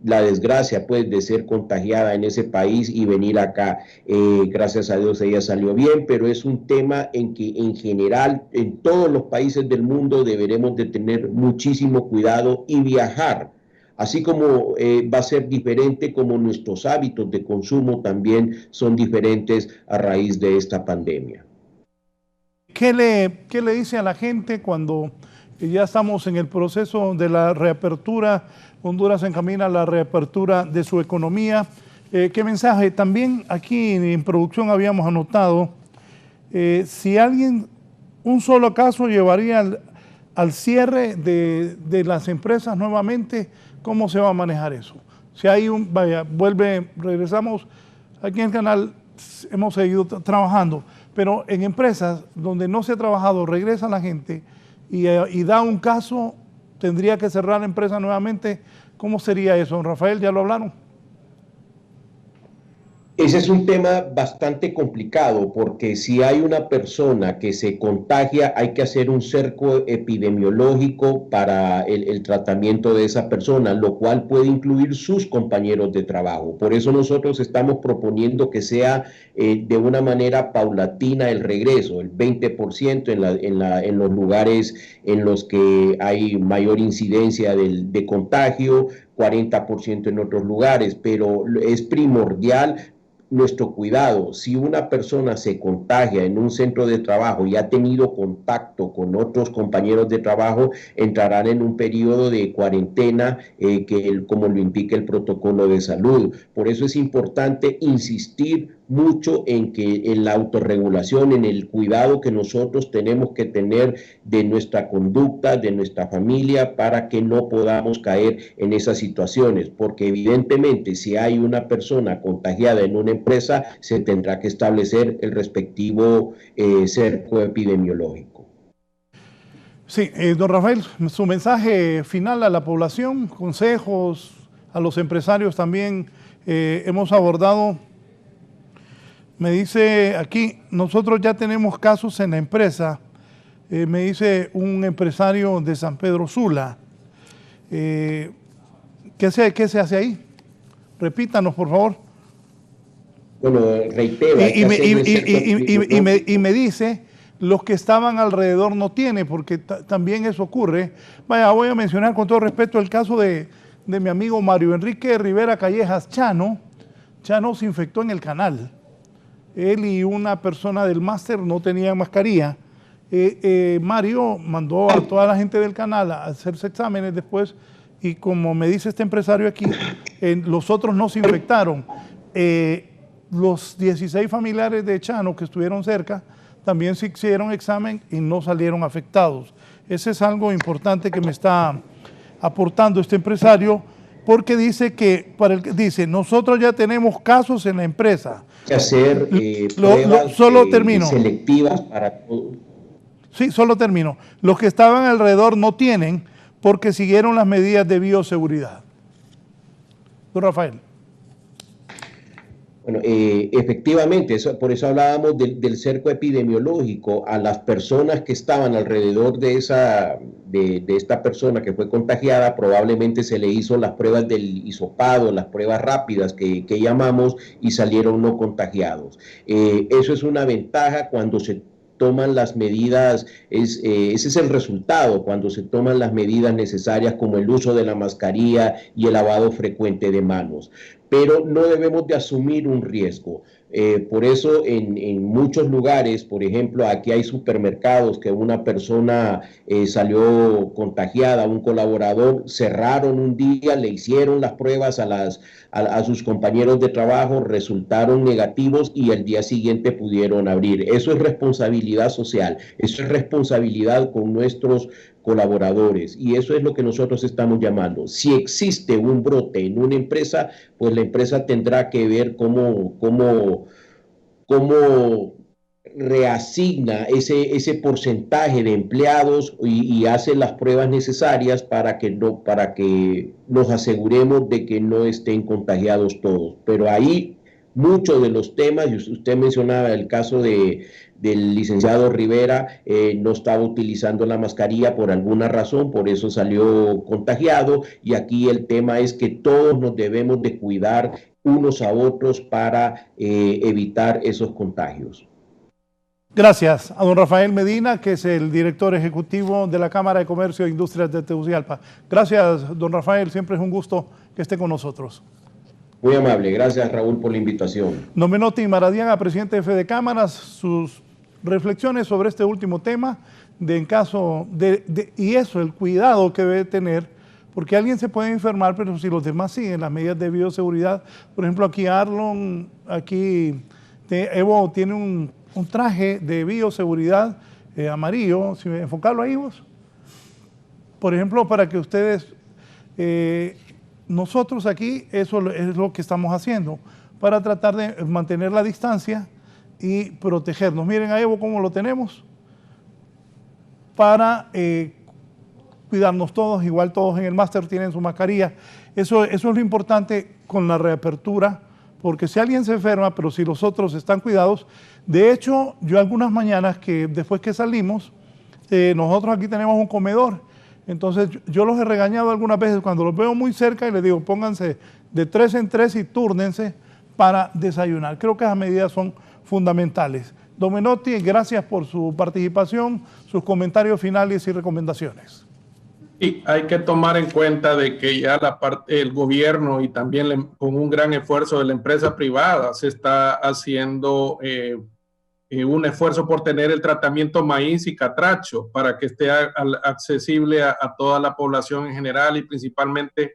la desgracia pues de ser contagiada en ese país y venir acá. Gracias a Dios ella salió bien, pero es un tema en que en general en todos los países del mundo deberemos de tener muchísimo cuidado y viajar. Así como va a ser diferente, como nuestros hábitos de consumo también son diferentes a raíz de esta pandemia. ¿Qué le dice a la gente cuando ya estamos en el proceso de la reapertura? Honduras se encamina a la reapertura de su economía. ¿Qué mensaje? También aquí en producción habíamos anotado, si alguien, un solo caso llevaría al cierre de las empresas nuevamente, ¿cómo se va a manejar eso? Si hay regresamos aquí en el canal, hemos seguido trabajando, pero en empresas donde no se ha trabajado, regresa la gente y da un caso, tendría que cerrar la empresa nuevamente. ¿Cómo sería eso, don Rafael? ¿Ya lo hablaron? Ese es un tema bastante complicado porque si hay una persona que se contagia, hay que hacer un cerco epidemiológico para el tratamiento de esa persona, lo cual puede incluir sus compañeros de trabajo. Por eso nosotros estamos proponiendo que sea de una manera paulatina el regreso, el 20% en los lugares en los que hay mayor incidencia de contagio, 40% en otros lugares, pero es primordial nuestro cuidado. Si una persona se contagia en un centro de trabajo y ha tenido contacto con otros compañeros de trabajo, entrarán en un periodo de cuarentena como lo indica el protocolo de salud. Por eso es importante insistir mucho en la autorregulación, en el cuidado que nosotros tenemos que tener de nuestra conducta, de nuestra familia, para que no podamos caer en esas situaciones, porque evidentemente si hay una persona contagiada en una empresa, se tendrá que establecer el respectivo cerco epidemiológico. Sí, don Rafael, su mensaje final a la población, consejos a los empresarios también. Hemos abordado, me dice aquí, nosotros ya tenemos casos en la empresa, me dice un empresario de San Pedro Sula. ¿Qué se hace ahí? Repítanos, por favor. Bueno, reitero. Y me dice, los que estaban alrededor no tiene, porque también eso ocurre. Vaya, voy a mencionar con todo respeto el caso de mi amigo Mario Enrique Rivera Callejas Chano. Chano se infectó en el canal. Él y una persona del máster no tenían mascarilla. Mario mandó a toda la gente del canal a hacerse exámenes después y como me dice este empresario aquí, los otros no se infectaron. Los 16 familiares de Chano que estuvieron cerca también se hicieron examen y no salieron afectados. Ese es algo importante que me está aportando este empresario, porque dice dice, nosotros ya tenemos casos en la empresa. Hacer pruebas solo termino. Selectivas para todo. Sí, solo termino. Los que estaban alrededor no tienen porque siguieron las medidas de bioseguridad. Don Rafael. Bueno, efectivamente, por eso hablábamos del cerco epidemiológico. A las personas que estaban alrededor de esta persona que fue contagiada, probablemente se le hizo las pruebas del hisopado, las pruebas rápidas que llamamos, y salieron no contagiados. Eso es una ventaja cuando se toman las medidas, ese es el resultado, cuando se toman las medidas necesarias como el uso de la mascarilla y el lavado frecuente de manos. Pero no debemos de asumir un riesgo. Por eso en muchos lugares, por ejemplo, aquí hay supermercados que una persona salió contagiada, un colaborador, cerraron un día, le hicieron las pruebas a sus compañeros de trabajo, resultaron negativos y al día siguiente pudieron abrir. Eso es responsabilidad social, eso es responsabilidad con nuestros colaboradores, y eso es lo que nosotros estamos llamando. Si existe un brote en una empresa, pues la empresa tendrá que ver cómo reasigna ese porcentaje de empleados y hace las pruebas necesarias para que nos aseguremos de que no estén contagiados todos. Pero ahí muchos de los temas, y usted mencionaba el caso del licenciado Rivera, no estaba utilizando la mascarilla por alguna razón, por eso salió contagiado, y aquí el tema es que todos nos debemos de cuidar unos a otros para evitar esos contagios. Gracias a don Rafael Medina, que es el director ejecutivo de la Cámara de Comercio e Industrias de Tegucigalpa. Gracias, don Rafael, siempre es un gusto que esté con nosotros. Muy amable, gracias Raúl por la invitación. Don Menotti Maradiaga, presidente de Fede Cámaras, sus reflexiones sobre este último tema, el cuidado que debe tener, porque alguien se puede enfermar, pero si los demás siguen las medidas de bioseguridad, por ejemplo aquí Arlon, Evo tiene un traje de bioseguridad amarillo, si me enfocarlo ahí vos, por ejemplo, para que ustedes, nosotros aquí, eso es lo que estamos haciendo, para tratar de mantener la distancia y protegernos. Miren a Evo cómo lo tenemos, para cuidarnos todos, igual todos en el máster tienen su mascarilla. Eso es lo importante con la reapertura, porque si alguien se enferma, pero si los otros están cuidados. De hecho, yo algunas mañanas que después que salimos, nosotros aquí tenemos un comedor, entonces yo los he regañado algunas veces cuando los veo muy cerca y les digo, pónganse de 3 en 3 y túrnense para desayunar. Creo que esas medidas son fundamentales. Don Menotti, gracias por su participación, sus comentarios finales y recomendaciones. Y hay que tomar en cuenta de que ya el gobierno y también con un gran esfuerzo de la empresa privada se está haciendo un esfuerzo por tener el tratamiento maíz y catracho para que esté accesible a toda la población en general, y principalmente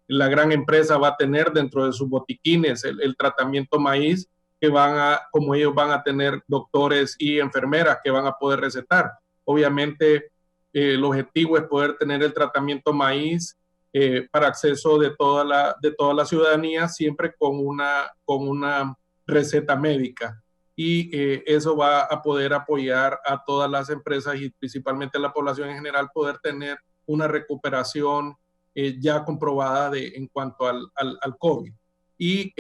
la gran empresa va a tener dentro de sus botiquines el tratamiento maíz, que como ellos van a tener doctores y enfermeras que van a poder recetar. Obviamente el objetivo es poder tener el tratamiento maíz para acceso de toda la ciudadanía, siempre con una receta médica. Y eso va a poder apoyar a todas las empresas y principalmente a la población en general, poder tener una recuperación ya comprobada en cuanto al COVID. Y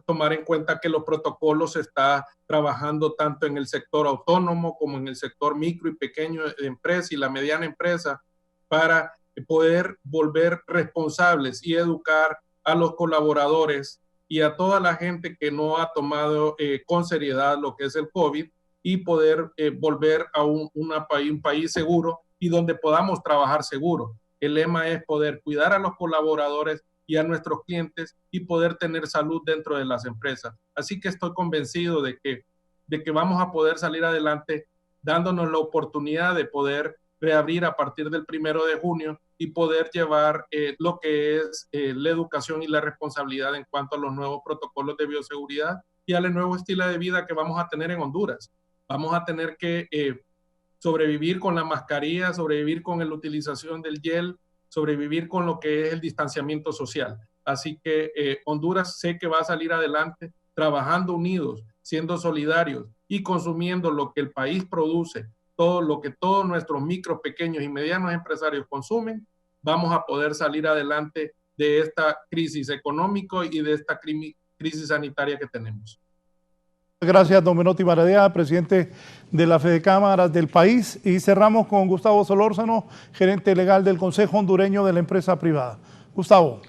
tomar en cuenta que los protocolos se está trabajando tanto en el sector autónomo como en el sector micro y pequeño de empresa y la mediana empresa, para poder volver responsables y educar a los colaboradores y a toda la gente que no ha tomado con seriedad lo que es el COVID, y poder volver a un país seguro y donde podamos trabajar seguro. El lema es poder cuidar a los colaboradores y a nuestros clientes y poder tener salud dentro de las empresas. Así que estoy convencido de que vamos a poder salir adelante, dándonos la oportunidad de poder reabrir a partir del 1 de junio y poder llevar lo que es la educación y la responsabilidad en cuanto a los nuevos protocolos de bioseguridad y al nuevo estilo de vida que vamos a tener en Honduras. Vamos a tener que sobrevivir con la mascarilla, sobrevivir con la utilización del gel, sobrevivir con lo que es el distanciamiento social. Así que Honduras sé que va a salir adelante trabajando unidos, siendo solidarios y consumiendo lo que el país produce, todo lo que todos nuestros micros, pequeños y medianos empresarios consumen. Vamos a poder salir adelante de esta crisis económica y de esta crisis sanitaria que tenemos. Gracias, don Menotti Maradiaga, presidente de la Fede Cámaras del país. Y cerramos con Gustavo Solórzano, gerente legal del Consejo Hondureño de la Empresa Privada. Gustavo.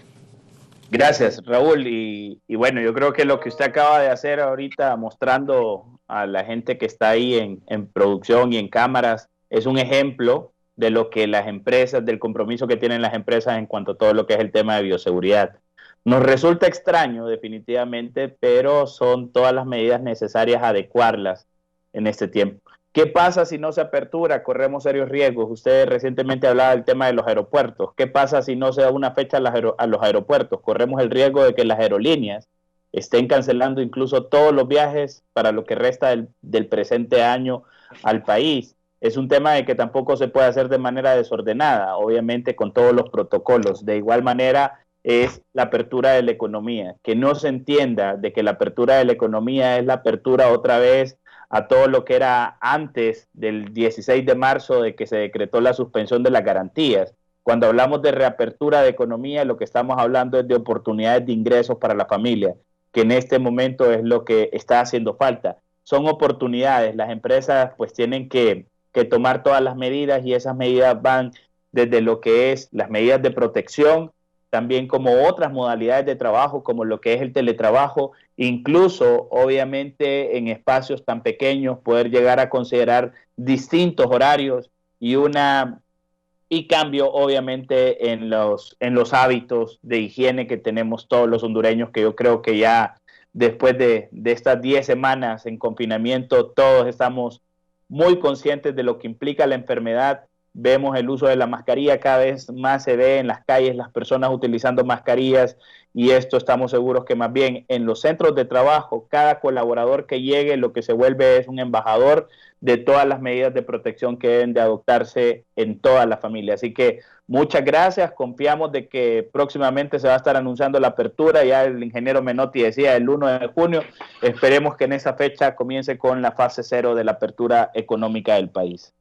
Gracias, Raúl. Y bueno, yo creo que lo que usted acaba de hacer ahorita, mostrando a la gente que está ahí en producción y en cámaras, es un ejemplo de lo que las empresas, del compromiso que tienen las empresas en cuanto a todo lo que es el tema de bioseguridad. Nos resulta extraño definitivamente, pero son todas las medidas necesarias adecuarlas en este tiempo. ¿Qué pasa si no se apertura? Corremos serios riesgos. Usted recientemente hablaba del tema de los aeropuertos. ¿Qué pasa si no se da una fecha a los aeropuertos? Corremos el riesgo de que las aerolíneas estén cancelando incluso todos los viajes para lo que resta del presente año al país. Es un tema de que tampoco se puede hacer de manera desordenada, obviamente con todos los protocolos. De igual manera, es la apertura de la economía, que no se entienda de que la apertura de la economía es la apertura otra vez a todo lo que era antes del 16 de marzo de que se decretó la suspensión de las garantías. Cuando hablamos de reapertura de economía, lo que estamos hablando es de oportunidades de ingresos para la familia, que en este momento es lo que está haciendo falta. Son oportunidades, las empresas pues tienen que tomar todas las medidas, y esas medidas van desde lo que es las medidas de protección, también como otras modalidades de trabajo, como lo que es el teletrabajo, incluso obviamente en espacios tan pequeños poder llegar a considerar distintos horarios y cambio obviamente en los hábitos de higiene que tenemos todos los hondureños, que yo creo que ya después de estas 10 semanas en confinamiento todos estamos muy conscientes de lo que implica la enfermedad. Vemos el uso de la mascarilla, cada vez más se ve en las calles las personas utilizando mascarillas, y esto estamos seguros que más bien en los centros de trabajo, cada colaborador que llegue lo que se vuelve es un embajador de todas las medidas de protección que deben de adoptarse en toda la familia. Así que muchas gracias, confiamos de que próximamente se va a estar anunciando la apertura, ya el ingeniero Menotti decía el 1 de junio, esperemos que en esa fecha comience con la fase 0 de la apertura económica del país.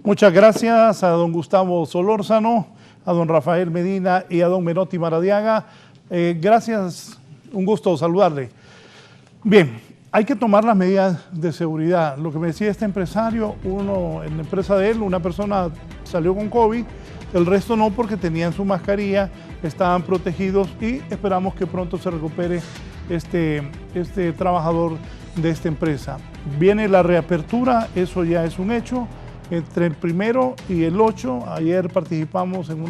Muchas gracias a don Gustavo Solórzano, a don Rafael Medina y a don Menotti Maradiaga. Gracias, un gusto saludarle. Bien, hay que tomar las medidas de seguridad. Lo que me decía este empresario, en la empresa de él, una persona salió con COVID, el resto no, porque tenían su mascarilla, estaban protegidos, y esperamos que pronto se recupere este trabajador de esta empresa. Viene la reapertura, eso ya es un hecho. Entre el 1 y el 8, ayer participamos en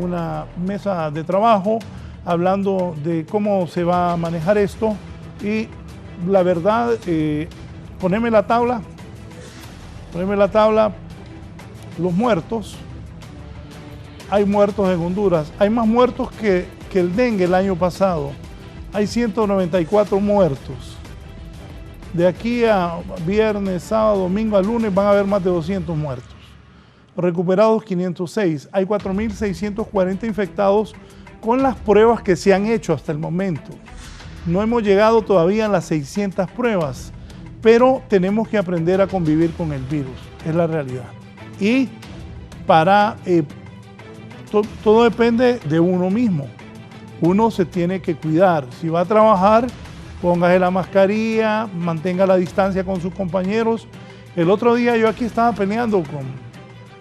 una mesa de trabajo hablando de cómo se va a manejar esto, y la verdad, poneme la tabla, los muertos, hay muertos en Honduras, hay más muertos que el dengue el año pasado, hay 194 muertos. De aquí a viernes, sábado, domingo, a lunes van a haber más de 200 muertos. Recuperados 506. Hay 4.640 infectados con las pruebas que se han hecho hasta el momento. No hemos llegado todavía a las 600 pruebas, pero tenemos que aprender a convivir con el virus, es la realidad. Y todo depende de uno mismo. Uno se tiene que cuidar. Si va a trabajar, póngase la mascarilla, mantenga la distancia con sus compañeros. El otro día yo aquí estaba peleando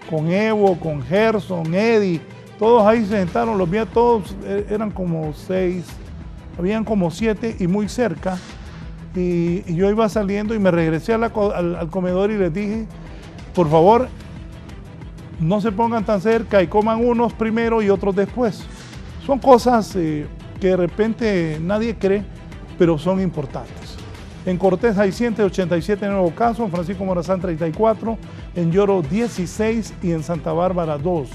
con Evo, con Gerson, Eddie, todos ahí se sentaron, los vi a todos, eran como 6, habían como 7 y muy cerca. Y yo iba saliendo y me regresé al comedor y les dije, por favor, no se pongan tan cerca y coman unos primero y otros después. Son cosas que de repente nadie cree, pero son importantes. En Cortés hay 187 nuevos casos, en Francisco Morazán 34, en Lloro 16 y en Santa Bárbara 2.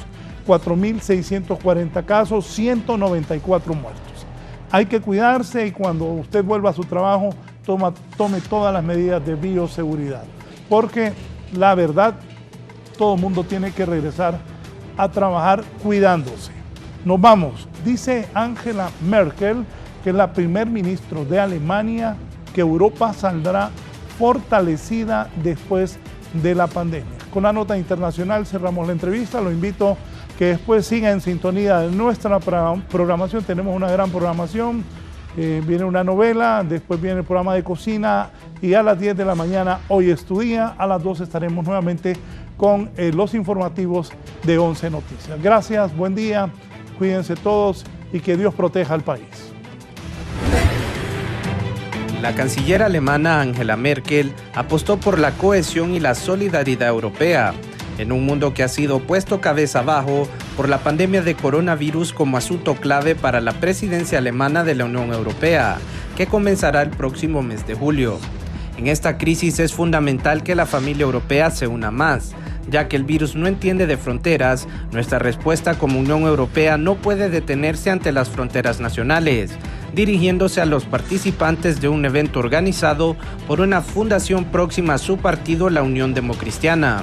4.640 casos, 194 muertos. Hay que cuidarse, y cuando usted vuelva a su trabajo, tome todas las medidas de bioseguridad, porque la verdad, todo el mundo tiene que regresar a trabajar cuidándose. Nos vamos. Dice Angela Merkel, que es la primer ministro de Alemania, que Europa saldrá fortalecida después de la pandemia. Con la nota internacional cerramos la entrevista. Lo invito que después siga en sintonía de nuestra programación. Tenemos una gran programación. Viene una novela, después viene el programa de cocina, y a las 10 de la mañana, Hoy es tu día, a las 2 estaremos nuevamente con los informativos de 11 Noticias. Gracias, buen día, cuídense todos y que Dios proteja al país. La canciller alemana Angela Merkel apostó por la cohesión y la solidaridad europea, en un mundo que ha sido puesto cabeza abajo por la pandemia de coronavirus como asunto clave para la presidencia alemana de la Unión Europea, que comenzará el próximo mes de julio. En esta crisis es fundamental que la familia europea se una más, ya que el virus no entiende de fronteras. Nuestra respuesta como Unión Europea no puede detenerse ante las fronteras nacionales. Dirigiéndose a los participantes de un evento organizado por una fundación próxima a su partido, la Unión Democristiana.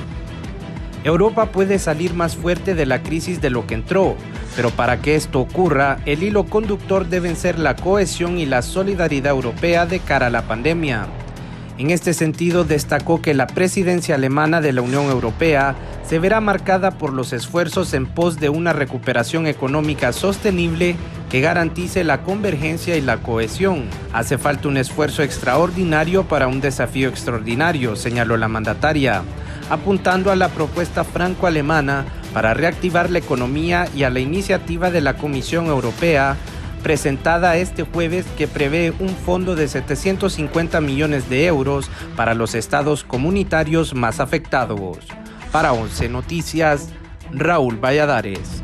Europa puede salir más fuerte de la crisis de lo que entró, pero para que esto ocurra, el hilo conductor deben ser la cohesión y la solidaridad europea de cara a la pandemia. En este sentido, destacó que la presidencia alemana de la Unión Europea se verá marcada por los esfuerzos en pos de una recuperación económica sostenible que garantice la convergencia y la cohesión. Hace falta un esfuerzo extraordinario para un desafío extraordinario, señaló la mandataria, apuntando a la propuesta franco-alemana para reactivar la economía y a la iniciativa de la Comisión Europea presentada este jueves, que prevé un fondo de 750 millones de euros para los estados comunitarios más afectados. Para 11 Noticias, Raúl Valladares.